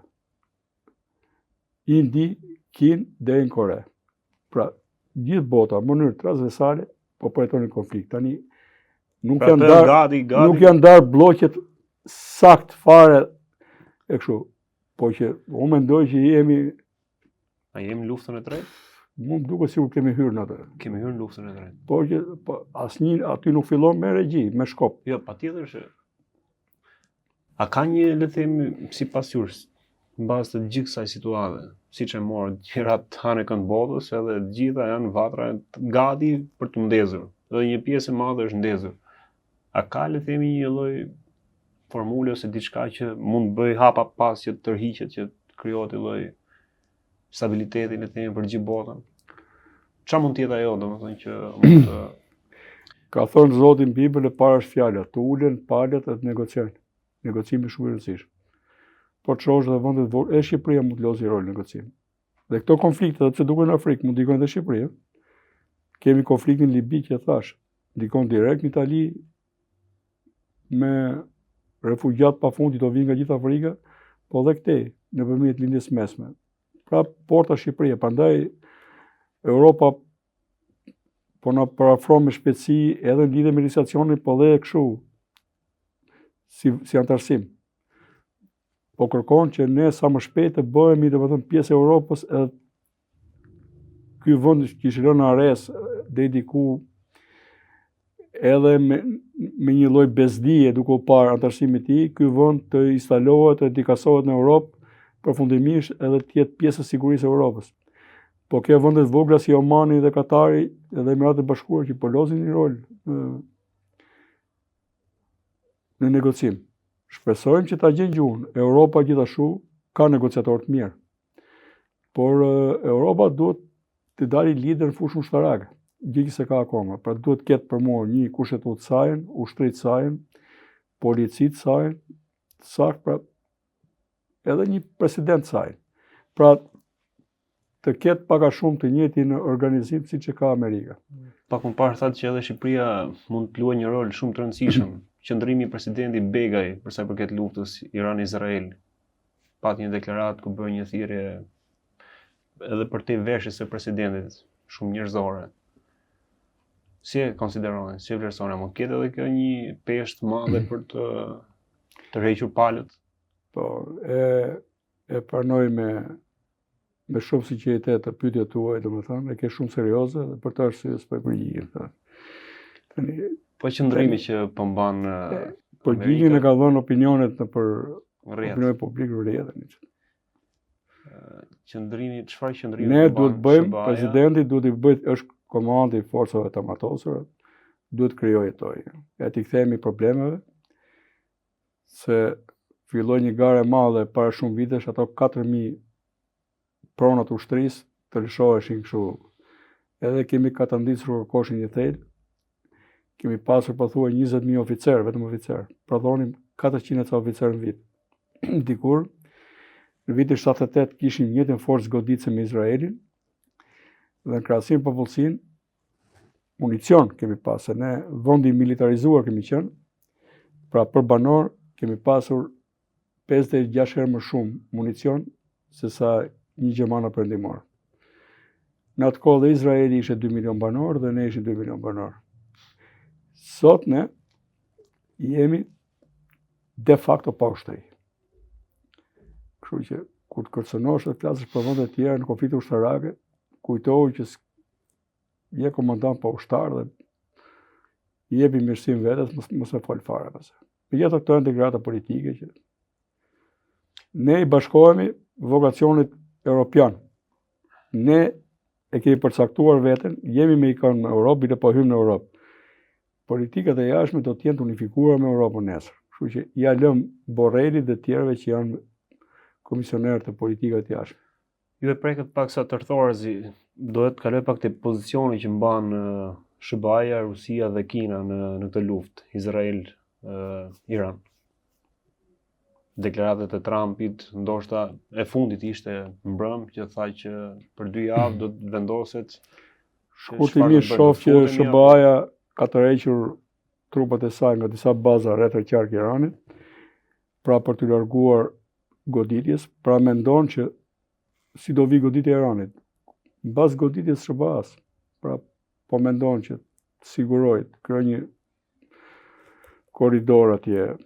Indi, Kinë deri në Kore. Pra, gjithë bota, në mënyrë transversale, po përjeton një konflikt. Tani, nuk janë ndarë bloqet sakt fare e kështu, po që unë mendoj që jemi... A jemi në luftën e tretë? Mu më duket sikur kemi hyrë në atë. Kemi hyrë në luftën e tretë. Po që asnjë aty nuk fillon me regji, me shkop. Jo, patjetër që a ka një, le të themi, sipas jush, mbas të gjithë kësaj situate, siç e morën gjërat të hanë kënd botës, edhe të gjitha janë vatra gati për të ndezur. Dhe një pjesë e madhe është ndezur. A ka, le të themi, një lloj formule ose diçka që mund të bëj hapa pas që të tërhiqet, që të krijohet një lloj stabiliteti, le të themi, për gjithë botën? Çfarë mund të jetë ajo, domethënë që mund të... Ka thënë Zoti në Bibël e para është fjala, të ulen palët e të negociojnë. Negocimi shumë i rëndësishëm. Po të shohësh edhe vendet e Shqipëria mund të lozë rol në negocim. Dhe këto konflikte, edhe pse duken në Afrikë, mund ndikojnë edhe Shqipërinë. Kemi konfliktin në Libi që thash, ndikon direkt në Itali me refugjat pafund që do vinë nga gjithë Afrika, po edhe këtej nëpërmjet lindjes mesme. Pra porta Shqipëria, prandaj Europa po na parafron me shpejtësi edhe në lidhje me legislacionin, po edhe kështu si antarësim. Po kërkon që ne sa më shpejt të bëhemi domethënë pjesë e Europës, edhe ky vend që ishte rënë ares deri diku edhe me një lloj bezdije duke u parë antarësimit të tij, ky vend të instalohet dhe dikasohet në Europë përfundimisht edhe të jetë pjesë e sigurisë së Europës. Po ke vende të vogla si Omani dhe Katari edhe Emiratet e Bashkuara që po lozin një rol në negocim. Shpresojmë që ta gjejnë gjuhën. Europa gjithashtu ka negociatorë të mirë. Por Europa duhet të dalë lider në fushën ushtarake, gjë që se ka akoma. Pra duhet të ketë për mua një kushtetutë sajën, ushtri të sajën, polici të sajën, saktë, pra edhe një president të sajën. Pra të ketë pak a shumë të njëjtin organizim siç e ka Amerika. Pak më parë thatë që edhe Shqipëria mund të luajë një rol shumë të rëndësishëm. Qëndrimi i presidentit Begaj për sa i përket luftës Iran-Izrael, pati një deklaratë ku bëri një thirrje edhe për te veshjes së presidentit, shumë njerëzore. Si e konsideron, si e vlerëson, mund ketë edhe kjo një peshë të madhe për të Tërhequr palët. Po, e pranoj me shumë sinqeritet të pyetjet tuaja, domethënë, e ke shumë serioze dhe për të arsye s'po e përgjigjem. Po qëndrimi që po mban përgjigjen e ka dhënë opinionet nëpër rrjet. opinion publik në rrjet. Çfarë qëndrimi ne duhet bëjmë, presidenti duhet i bëjë, është komandi i forcave të armatosura, duhet krijojë ato. E t'i kthehemi problemeve, se filloi një garë e madhe para shumë vitesh, ato 4.000 pronat ushtrisë të lëshoheshin kështu. Edhe kemi katandicur kërkoshin një thel, kemi pasur pothuaj 20.000 oficerë, vetëm oficerë. Prodhonim 400 oficerë në vit. Dikur, në vitin 78 kishim njëjtën forcë goditëse me Izraelin, dhe në krahasim popullsinë, municion kemi pasur, ne vendi militarizuar kemi qenë, pra për banor kemi pasur 5 deri 6 herë më shumë municion se sa një Gjermana perëndimore. Në atë kohë dhe Izraeli ishte 2 milion banor dhe ne ishim 2 milion banor. Sot ne jemi de facto pa ushtri. Kështu që kur të kërcënohesh dhe të flasësh për vende të tjera në konflikte ushtarake, kujtohu që je komandant pa ushtar dhe jepi mirësim vetes, mos e fol fare pastaj. Megjithatë këto janë deklaratë politike që ne i bashkohemi vokacionit europian. Ne e kemi përcaktuar veten, jemi me ikon në Europë, bile po hym në Europë. Politikat e jashtme do të jenë të unifikuara me Europën nesër. Kështu që ja lëm Borrelit dhe tjerëve që janë komisionerë të politikave të jashtme. Ju e preket pak sa tërthorëzi, duhet të kaloj pak te pozicioni që mban SBA-ja, Rusia dhe Kina në këtë luftë, Izrael-Iran. Deklaratat e Trumpit, ndoshta e fundit ishte mbrëm, që tha që për 2 javë do të vendoset. Shkurtimisht shoh që SBA-ja ka tërhequr trupat e saj nga disa baza rreth qark Iranit, pra për të larguar goditjes, pra mendon që si do vi goditja e Iranit, mbas goditjes së SBA-s, pra po mendon që të siguroj të krijojë një korridor atje,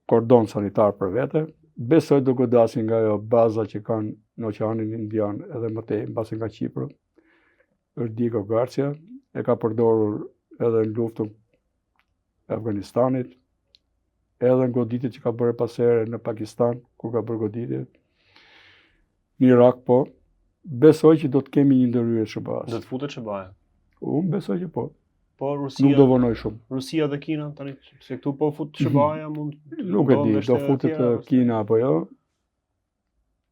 kordon sanitar për vete, besoj do godasin nga ajo baza që kanë në Oqeanin Indian edhe më tej, mbasi nga Kipër. Është Diego Garcia, e ka përdorur edhe në luftën e Afganistanit, edhe në goditjet që ka bërë pasere në Pakistan, kur ka bërë goditje. Në Irak, po. Besoj që do të kemi një ndërhyrje të SBA-s. Do të futet SBA-ja? Unë besoj që po. Po Rusia, nuk do vonoj shumë. Rusia dhe Kina, tani, se këtu po fut SBA-ja mund... Nuk e di, do futet Kina apo jo.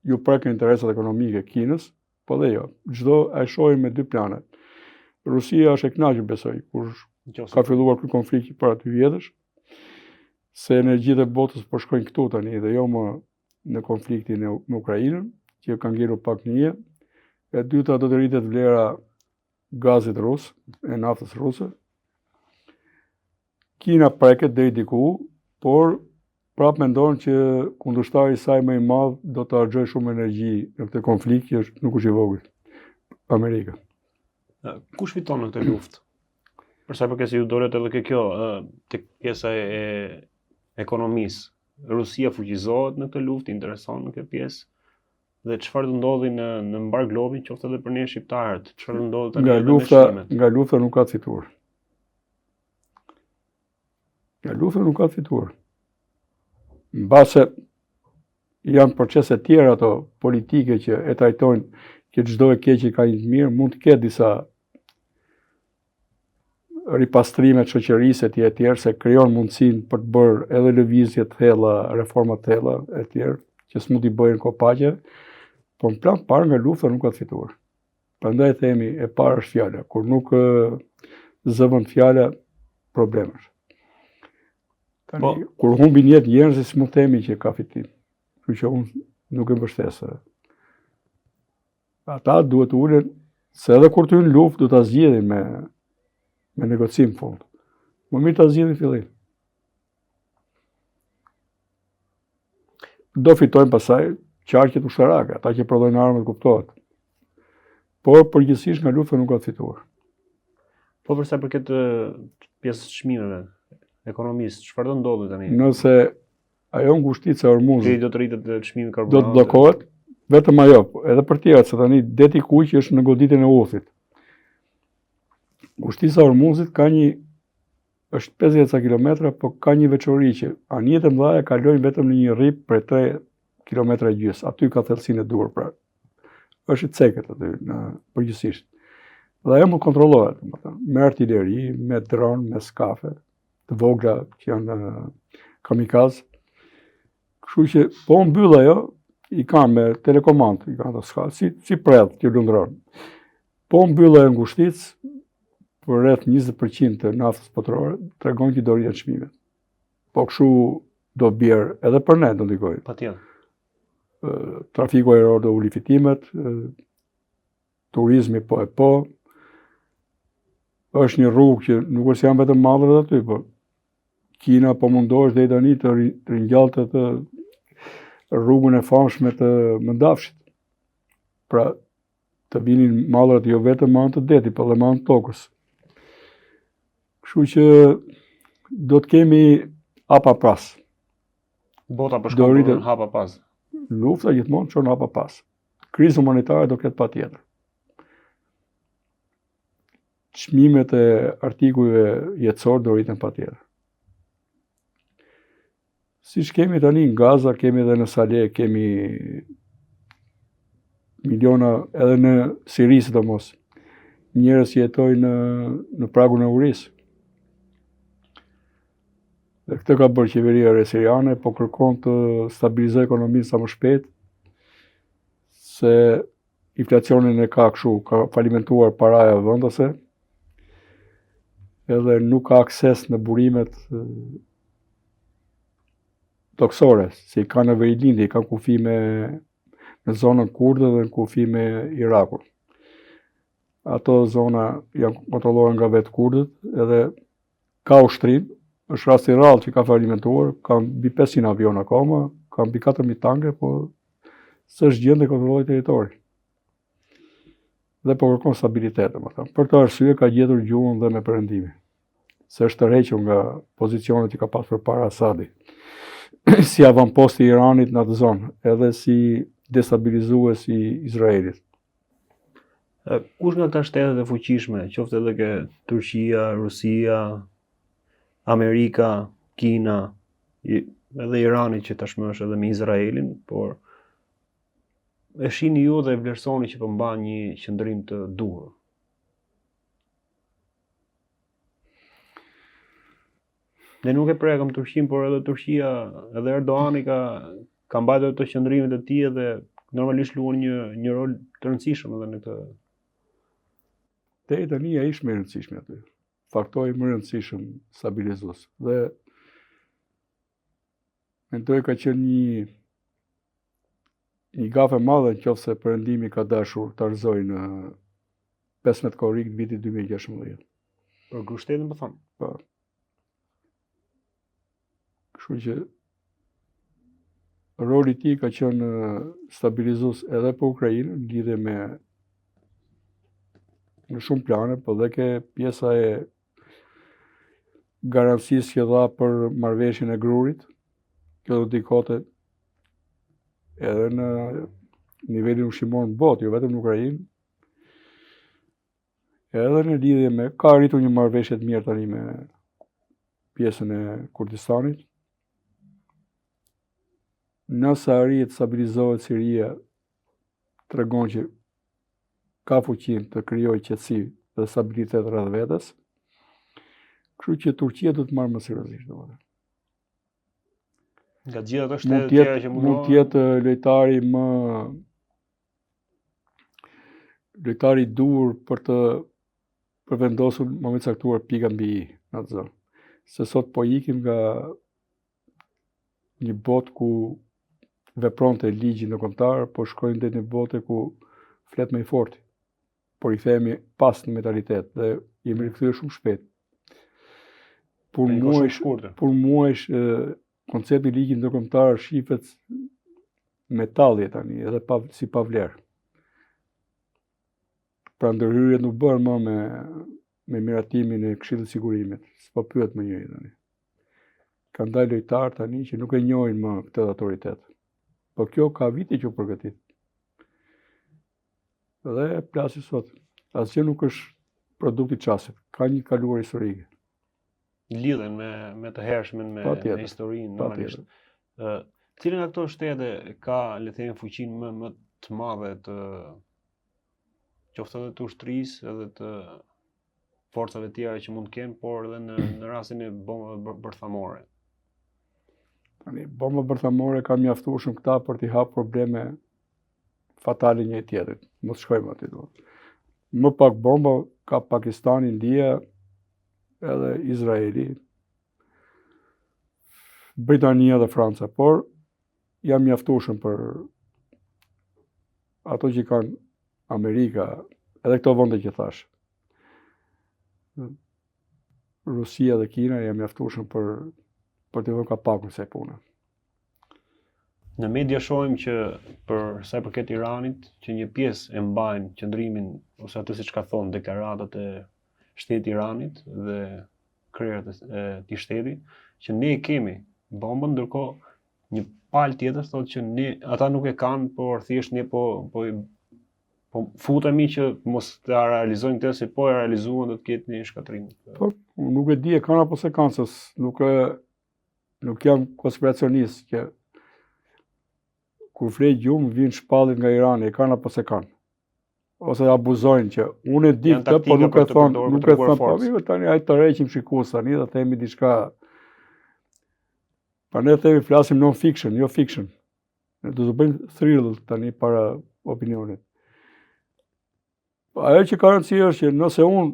Ju prek interesat ekonomike Kinës, po dhe jo. Çdo e shohim me 2 plane. Rusia është e kënaqur, besoj, kur ka filluar ky konflikt para 2 vjetësh, se energjitë e botës po shkojnë këtu tani dhe jo më në konfliktin me Ukrainën, që ka ngjerur pak një. E dyta, do të rritet vlera gazit rus, e naftës ruse. Kina preket deri diku, por prap mendon që kundërshtari i saj më i madh do të harxojë shumë energji në këtë konflikt që nuk është i vogël. Amerika. Kush fiton në këtë luftë? Për sa i përket se ju dolet edhe kjo tek pjesa e ekonomisë. Rusia fuqizohet në këtë luftë, intereson në këtë pjesë. Dhe çfarë do ndodhi në mbar globin, qoftë edhe për ne shqiptarët? Çfarë do ndodhi tani me shqimet? Nga lufta nuk ka të fituar. Nga lufta nuk ka të fituar. Mbase janë procese tjera ato politike që e trajtojnë që çdo e keq ka një të mirë, mund të ketë disa ripastrime të shoqërisë etj etj, se krijon mundësinë për të bërë edhe lëvizje të thella, reforma të thella etj, që s'mund t'i bëjnë kopaqe. Po në plan parë nga lufta nuk ka të fituar. Prandaj themi e para është fjala, kur nuk zëvën fjala, problemesh. Tani, kur humbin jetë njerëzit, s'mund themi që ka fitim. Kështu që unë nuk e mbështes. Ata duhet të ulen, se edhe kur të hynë luftë, do ta zgjidhin me negocim fund. Më mirë ta zgjidhin fillim. Do fitojnë pasaj qarqet ushtarake, ata që prodhojnë armët, kuptohet. Por përgjithsisht nga lufta nuk ka të fituar. Po përsa përket pjesës çmimeve, ekonomisë, çfarë do ndodhi tani? Nëse Ajo ngushtica e Hormuzit do të rritet çmimi i do të karburantit. bllokohet, vetëm ajo, edhe për tjerat, se tani deti Kuq është në goditjen e Uthit. Ngushtica e Hormuzit është 50 kilometra, po ka një veçori që anijet e mëdha kalojnë vetëm në një rrip për 3 kilometra e gjys. Aty ka thellësinë e duhur, pra. Është i cekët aty në përgjithsisht. Dhe ajo më kontrollohet, me artilleri, me dron, me skafe, të vogla që janë kamikaz. Kështu që po mbyll ajo, i kanë me telekomand, i kanë ato skafe, si prell që lundron. Po mbyll ajo ngushticë, për rreth 20% të naftës botërore, tregon që do rritet çmimet. Po kështu do bjerë edhe për ne do ndikojë. Patjetër. Trafiku ajror do uli fitimet, turizmi po. Është një rrugë që nuk është janë vetëm mallrat aty, po Kina po mundohesh deri tani të ringjallë të rrugën e famshme të Mëndafshit. Pra, të vinin mallrat jo vetëm anë të detit, por edhe anë të tokës. Kështu që do të kemi hapa pas. Bota po shkon për hapa pas. Lufta gjithmonë çon hapa pas. Krizë humanitare do ketë patjetër. Çmimet e artikujve jetësor do rriten patjetër. Siç kemi tani në Gaza, kemi edhe në Saleh, kemi miliona edhe në Siri sidomos. Njerëz që jetojnë në pragun e urisë. Dhe këtë ka bërë qeveria e siriane, po kërkon të stabilizojë ekonominë sa më shpejt, se inflacionin e ka kështu, ka falimentuar paraja vendase, edhe nuk ka akses në burimet toksore, se i ka në Verilindi, i ka kufi në zonën kurde dhe në kufi me Irakun. Ato zona janë kontrolluar nga vetë kurdët, edhe ka ushtrim. Është rast i rrallë që ka falimentuar, ka mbi 500 avion akoma, ka mbi 4000 tanke, po s'është gjendë e kontrolloj territori. Dhe po kërkon stabilitet, domethënë. Për të arsye ka gjetur gjuhën dhe me perëndimi. Se është tërhequr nga pozicionet që ka pasur përpara Asadi. Si avampost i Iranit në atë zonë, edhe si destabilizues i Izraelit. Kush nga këta shtetet e fuqishme, qoftë edhe ke Turqia, Rusia, Amerika, Kina, edhe Irani që tashmë është edhe me Izraelin, por e shihni ju dhe e vlerësoni që po mban një qëndrim të duhur. Ne nuk e prekëm Turqinë, por edhe Turqia, edhe Erdoani ka mbajtur ato qëndrimet e tij dhe normalisht luan një rol të rëndësishëm edhe në këtë. Deri tani ai është më i rëndësishmi aty. Faktori më rëndësishëm stabilizues. Dhe mendoj ka qenë një gafe madhe nëse perëndimi ka dashur ta rrëzojë në 15 korrik të vitit 2016. Për grushtetën po thon. Po. Kështu që roli i tij ka qenë stabilizues edhe për Ukrainën, në lidhje me në shumë plane, po dhe ke pjesa e garancisë që dha për marrëveshjen e grurit, kjo do ndikote edhe në nivelin ushqimor në botë, jo vetëm në Ukrainë, edhe në lidhje me, ka arritur një marrëveshje të mirë tani me pjesën e Kurdistanit. Nëse arrit të stabilizohet Siria, tregon që ka fuqinë të krijojë qetësi dhe stabilitet rreth vetes. Kështu që Turqia do të marrë më seriozisht, domethënë. Nga gjithë ato shtete të tjera që mund të jetë lojtari i duhur për vendosur në moment caktuar pika mbi i në atë zonë. Se sot po ikim nga një botë ku vepronte ligji ndërkombëtar, po shkojnë deri në botë ku flet më i forti. Por i themi pas në mentalitet dhe jemi rikthyer shumë shpejt. Por muesh koncepti i ligjit ndërkombëtar shifet metalli tani, edhe si pa vlerë. Pra ndërhyrjet nuk bën më me miratimin e Këshillit të Sigurimit, s'po pyet më njëri tani. kanë dalë lojtarë tani që nuk e njohin më këtë autoritet. Po kjo ka vite që u përgatit. Dhe plasi sot, asgjë nuk është produkti çastit, ka një kaluar historike. Lidhen me të hershmen, me historinë normalisht. Cilën nga këto shtete ka, le të themi, fuqinë më të madhe të qoftë edhe të ushtrisë edhe të forcave tjera që mund të kenë, por edhe në rastin e bombave bërthamore. Tani, bomba bërthamore ka mjaftuar këta për t'i hapur probleme fatale një tjetrit. Mos shkojmë aty do. Më pak bomba ka Pakistani, India, edhe Izraeli, Britania dhe Franca, por jam mjaftuar për ato që kanë Amerika, edhe këto vende që thash. Rusia dhe Kina jam mjaftuar për të vënë kapakun se puna. Në media shohim që për sa i përket Iranit, që një pjesë e mbajnë qëndrimin ose atë siç ka thonë deklaratat e shtetit Iranit dhe krerët e këtij shteti, që ne kemi bombën, ndërkohë një palë tjetër thotë që ata nuk e kanë, por thjesht ne po futemi që mos ta realizojnë këtë, se po e realizuan do të ketë një shkatrim. Po, nuk e di e kanë apo se kanë, se nuk jam konspiracionist që kur flet gjumë vinë shpallit nga Irani, e kanë apo se kanë. Ose abuzojnë që unë e di këtë, po nuk e thonë, po mirë tani hajde të rreqim shikues tani dhe themi diçka. Pa ne themi flasim non-fiction, jo fiction. Ne do të bëjmë thrill tani para opinionit. Ajo që ka rëndësi është që nëse unë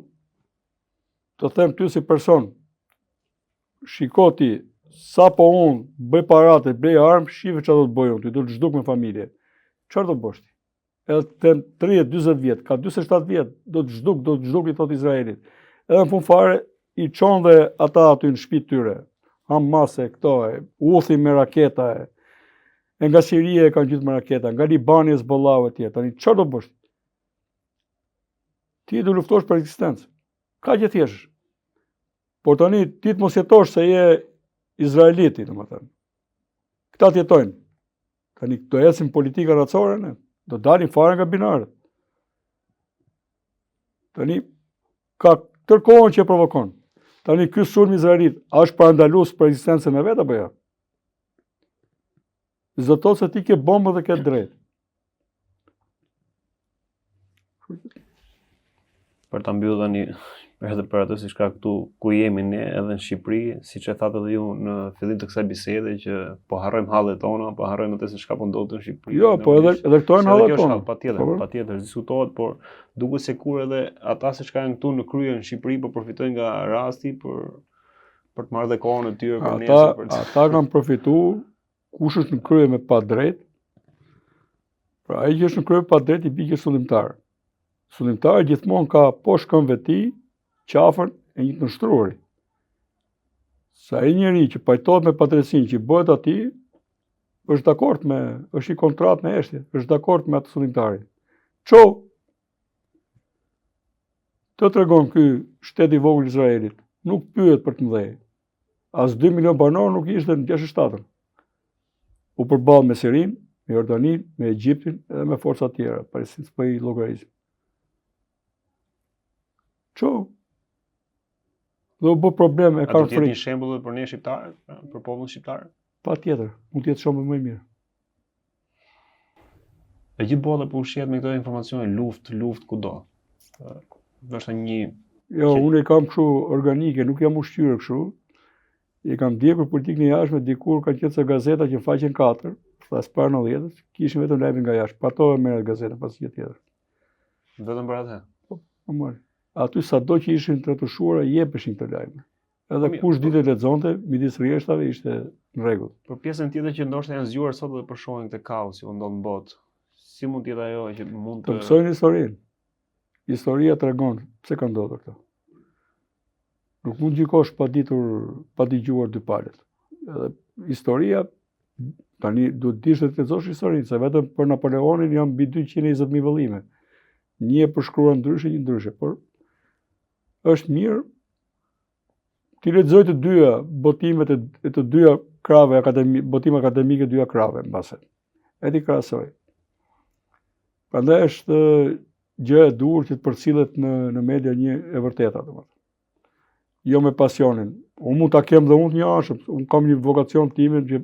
të them ty si person, shiko ti, sa po unë bëj parate, bëj armë, shive që do të bëj unë, ti do të zhduk me familje. Çfarë do bësh ti? Edhe të 30-40 vjet, ka 47 vjet, do të zhduk i thot Izraelit. Edhe në fund fare i çon dhe ata aty në shtëpitë tyre. Hamase këto uthi me raketa e nga Siria e kanë gjithë me raketa, nga Libani e Hezbollahu etj. Tani çfarë do bësh? Ti do luftosh për ekzistencë. Ka që thjesht. Por tani ti të mos jetosh se je izraeliti, domethënë. Këta të jetojnë. Tani do ecim politika racore ne, do dalin fare nga binarët. Tani ka tërkohën që provokon. Tani ky sulm izraelit, a është parandalues për ekzistencën e vet apo jo? Zdo të thotë se ti ke bombë dhe ke drejt. Për ta mbyllur tani edhe për atë siç ka këtu ku jemi ne edhe në Shqipëri, siç e thatë edhe ju në fillim të kësaj bisede, që po harrojmë hallet tona, po harrojmë atë se çka po ndodh në Shqipëri. Jo, po edhe këto janë hallet tona. Patjetër diskutohet, por duket se kur edhe ata siç ka janë këtu në krye në Shqipëri po përfitojnë nga rasti për të marrë dhe kohën e tyre për nesër. Ata kanë përfituar, kush është në krye me pa drejt. Pra ai që është në krye pa drejt i bie sullimtar. Sullimtari gjithmonë ka poshtë këmbëve të tij qafën e një të nështruari. Sa ai njeri që pajtohet me padrejtësinë që bëhet atij, është dakord është i kontratë me eshtje, është dakord me atë sullimtarin. Ço të tregon ky shtet i vogël Izraelit, nuk pyet për të mëdhej. As 2 milion banor nuk ishte në 67-ën. U përball me Sirin, me Jordanin, me Egjiptin edhe me forca tjera, parisht po i llogarizim. Ço do bë probleme, e kanë frikë. A do të jetë një shembull për ne shqiptarët, për popullin shqiptar? Patjetër, mund të jetë shumë më i mirë. E gjithë bota po ushqehet me këto informacione, luftë kudo. Ndoshta një Jo, unë e kam kështu organike, nuk jam ushqyer kështu. I kam ndjekur politikën e jashtme, dikur kanë qenë se gazeta që faqen 4, pas para 90-s, kishin vetëm lajme nga jashtë. Pa to merret gazeta pas gjë tjetër. Vetëm për atë. Po, mori. Aty sado që ishin të rretoshuara jepeshin këto lajme. Edhe kush ditë lexonte, midis rreshtave ishte në rregull. Për pjesën tjetër që ndoshta janë zgjuar sot dhe po shohin këtë kaos që ndodh në botë. Si mund të jetë ajo që mund të mësojnë historinë. Historia tregon pse ka ndodhur këto. Nuk mund gjykosh pa dëgjuar dy palët. Edhe historia tani duhet dish të lexosh historinë, se vetëm për Napoleonin janë mbi 220.000 vëllime. Një e përshkruar ndryshe, një ndryshe, por është mirë ti lexoj të dyja botimet e të dyja krave botime akademike të dyja krave mbase. E ti krahasoj. Prandaj është gjë e dur që të përcillet në media një e vërteta, domethënë. Jo me pasionin. Unë mund ta kem dhe unë të njëjtën, unë kam një vokacion timin që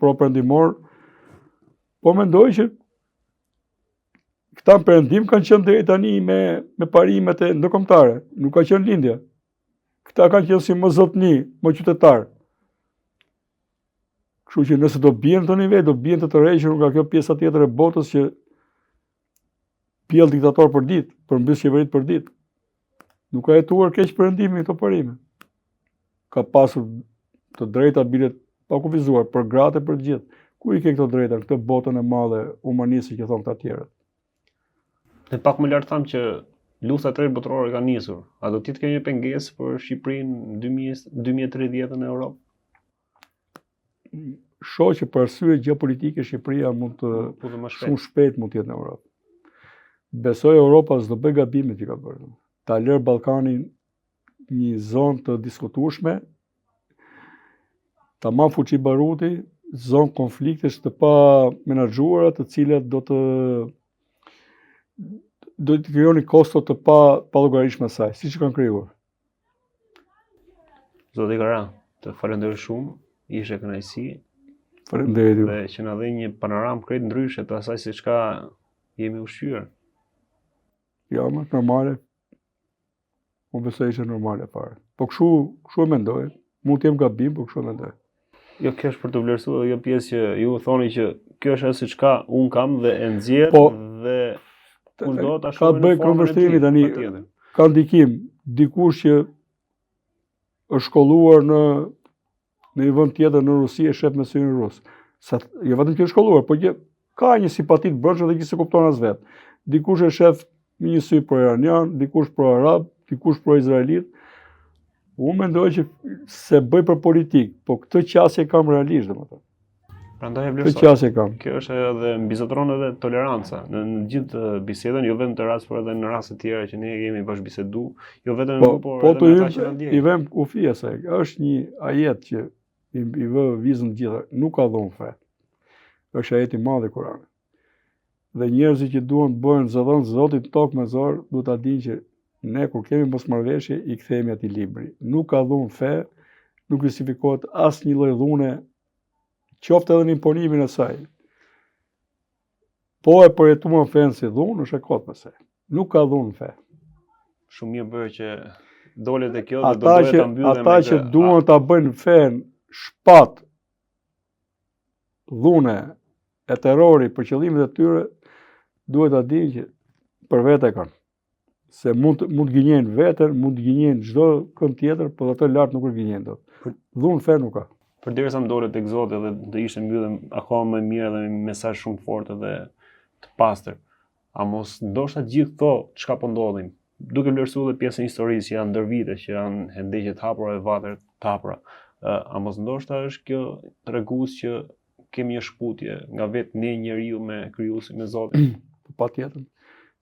propëndimor, po mendoj që këta perëndim kanë qenë deri tani me parimet e ndërkombëtare, nuk ka qenë lindja. Këta kanë qenë si më zotni, më qytetar. Kështu që nëse do bien në të nivel, do bien të tërhequr nga kjo pjesa tjetër e botës që pjell diktator për ditë, për mbys qeverit për ditë. Nuk ka jetuar keq perëndimi këto parime. Ka pasur të drejta bilet pa kufizuar për gratë e për të gjithë. Ku i ke këto drejta në këtë botën e madhe humaniste që thonë këta tjerët? Dhe pak më lart thamë që luftha e tretë botërore ka nisur. A do të ketë një pengesë për Shqipërinë 2030 në Europë? Shoh që për arsye gjeopolitike Shqipëria mund të shumë shpejt mund të jetë në Europë. Besoj Europa s'do bëj gabimet që ka bërë. Ta lërë Ballkanin një zonë të diskutueshme, tamam fuqi baruti, zonë konfliktesh të pa menaxhuara, të cilat do të krijoni kosto të pa llogaritshme saj, siç kanë krijuar. Zoti Kara, të falenderoj shumë, ishte kënaqësi. Faleminderit ju. Dhe që na dhe një panoramë krejt ndryshe të asaj se çka jemi ushqyer. Ja, më normale. Unë besoj ishte normale fare. Po kështu e mendoj. Mund të jem gabim, po kështu e mendoj. Jo, kjo është për të vlerësuar dhe jo pjesë që ju thoni që kjo është ajo siç ka unë kam dhe e nxjerr dhe kushdo ta shohë në formën tani. Ka ndikim dikush që është shkolluar në një vend tjetër në Rusi e shef me syrin rus. Jo vetëm që është shkolluar, po që ka një simpati të brendshme dhe që se kupton as vet. Dikush e shef me një sy pro iranian, dikush pro arab, dikush pro izraelit. Unë mendoj që se bëj për politikë, po këtë qasje kam realisht, domethënë. Prandaj e vlerësoj. Këtë qasje kam. Kjo është edhe mbizotron edhe toleranca në gjithë bisedën, jo vetëm të rast, por edhe në raste tjera që ne kemi bashkëbisedu, jo vetëm në por edhe me ata që na ndjejnë. I vëm kufi asaj. Është një ajet që i vë vizën gjitha, nuk ka dhon fe. Është ajeti i madh i Kuranit. Dhe njerëzit që duan të bëhen zëdhënës Zotit tokë me zor, duhet ta dinë që ne kur kemi mosmarrëveshje i kthehemi atij libri. Nuk ka dhunë fe, nuk justifikohet asnjë lloj dhune, qoftë edhe në imponimin e saj. Po e përjetuan fen si dhunë, është e kot me se. Nuk ka dhunë fe. Shumë mirë bëre që dole te kjo dhe do doja ta mbyllem. Ata që duan ta bëjnë fen shpat dhune e terrori për qëllimet e tyre, duhet ta dinë që për vete kanë. Se mund gënjen veten, mund gënjen çdo kënd tjetër, por ato lart nuk gënjen dot. Dhunë fe nuk ka. Përderisa më dole tek Zoti dhe do ishte mbyllem akoma më mirë dhe me një mesazh shumë fort dhe të pastër. A mos ndoshta gjithë këto çka po ndodhin, duke vlerësuar edhe pjesën historisë që janë ndër vite, që janë hendegje të hapura dhe vater të hapura. A mos ndoshta është kjo tregues që kemi një shkputje nga vetë ne njeriu me krijuesin, me Zotin? Patjetër.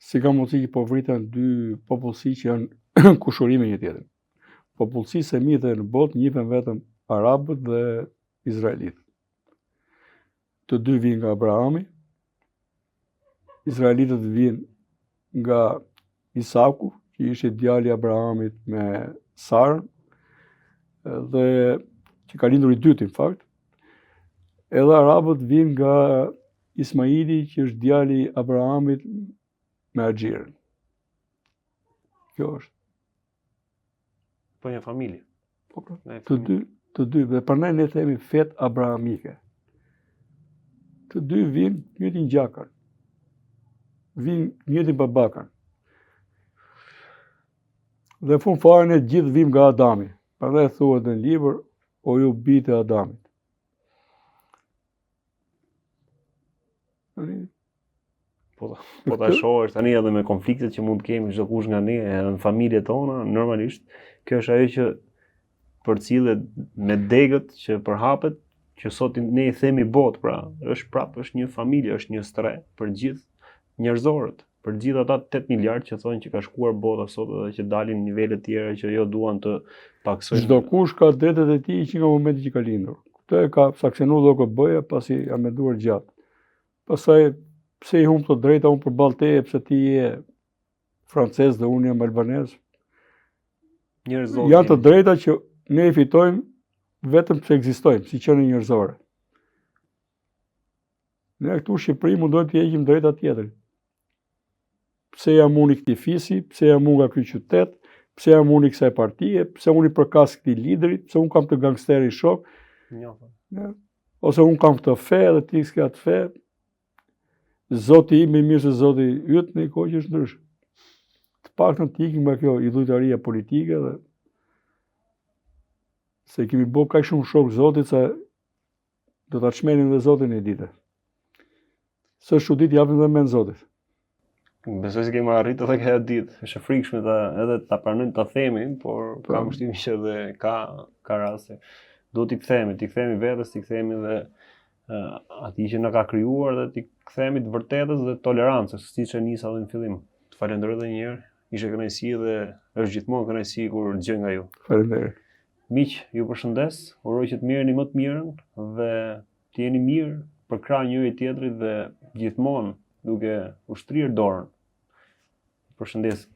Si ka mundësi që po vriten dy popullsi që janë kushurime një tjetër. Popullsisë e mirë në botë njihen vetëm arabët dhe izraelitët. Të dy vijnë nga Abrahami, izraelitët vijnë nga Isaku, që ishte djali i Abrahamit me Sarën, dhe që ka lindur i dyti në fakt. Edhe arabët vijnë nga Ismaili, që është djali i Abrahamit me Haxhirën. Kjo është. Po një familje. Po, të dy, dhe prandaj ne themi fet abrahamike. Të dy vijnë njëjtin gjakën. Vijnë njëjtin babakën. Dhe fund fare ne gjithë vijmë nga Adami. Prandaj thuhet në libër, o ju bijtë e Adamit. Po ta shohësh tani edhe me konfliktet që mund të kemi çdo kush nga ne në familjet tona, normalisht kjo është ajo që përcillet me degët që përhapet, që sot ne i themi botë, pra, është një familje, është një stre për gjithë njerëzorët. për gjithë ata 8 miliard që thonë që ka shkuar bota sot dhe që dalin në nivele të tjera që jo duan të taksojnë. Çdo kush ka drejtat e tij që nga momenti që ka lindur. Këtë e ka sanksionuar OKB-ja pasi ka menduar gjatë. Pastaj pse i humb të drejta unë përballë teje pse ti je francez dhe unë jam albanez. Janë të drejta që ne i fitojmë vetëm pse ekzistojmë, si qenie njerëzore. Ne këtu në Shqipëri mundohem të heqim drejta tjetër. Pse jam unë i këtij fisi, pse jam unë nga ky qytet, pse jam unë i kësaj partie, pse unë i përkas këtij lidrit, pse unë kam të gangsteri shok. Ose unë kam këtë fe dhe ti s'ka të fe. Zoti im më mirë se Zoti yt në kohë që është ndryshe. Të paktën të ikim nga kjo idhujtaria politike dhe se kemi bërë kaq shumë shok Zotit se do ta çmenim dhe Zotin e ditë. Së çudit japim dhe mend Zotit. Besoj se kemi arritur edhe këto ditë. Është e frikshme edhe ta pranojmë ta themi, por kam vështirësi që edhe ka raste. Do t'i kthehemi vetes, t'i kthehemi dhe atij që na ka krijuar dhe t'i kthehemi të vërtetës dhe tolerancës, siç e nisa edhe në fillim. Të falenderoj edhe një herë. Ishte kënaqësi dhe është gjithmonë kënaqësi kur dëgjoj nga ju. Faleminderit. Miq, ju përshëndes. Uroj që të merreni më të mirën dhe të jeni mirë për krah njëri tjetrit dhe gjithmonë duke ushtrirë dorën. Përshëndes.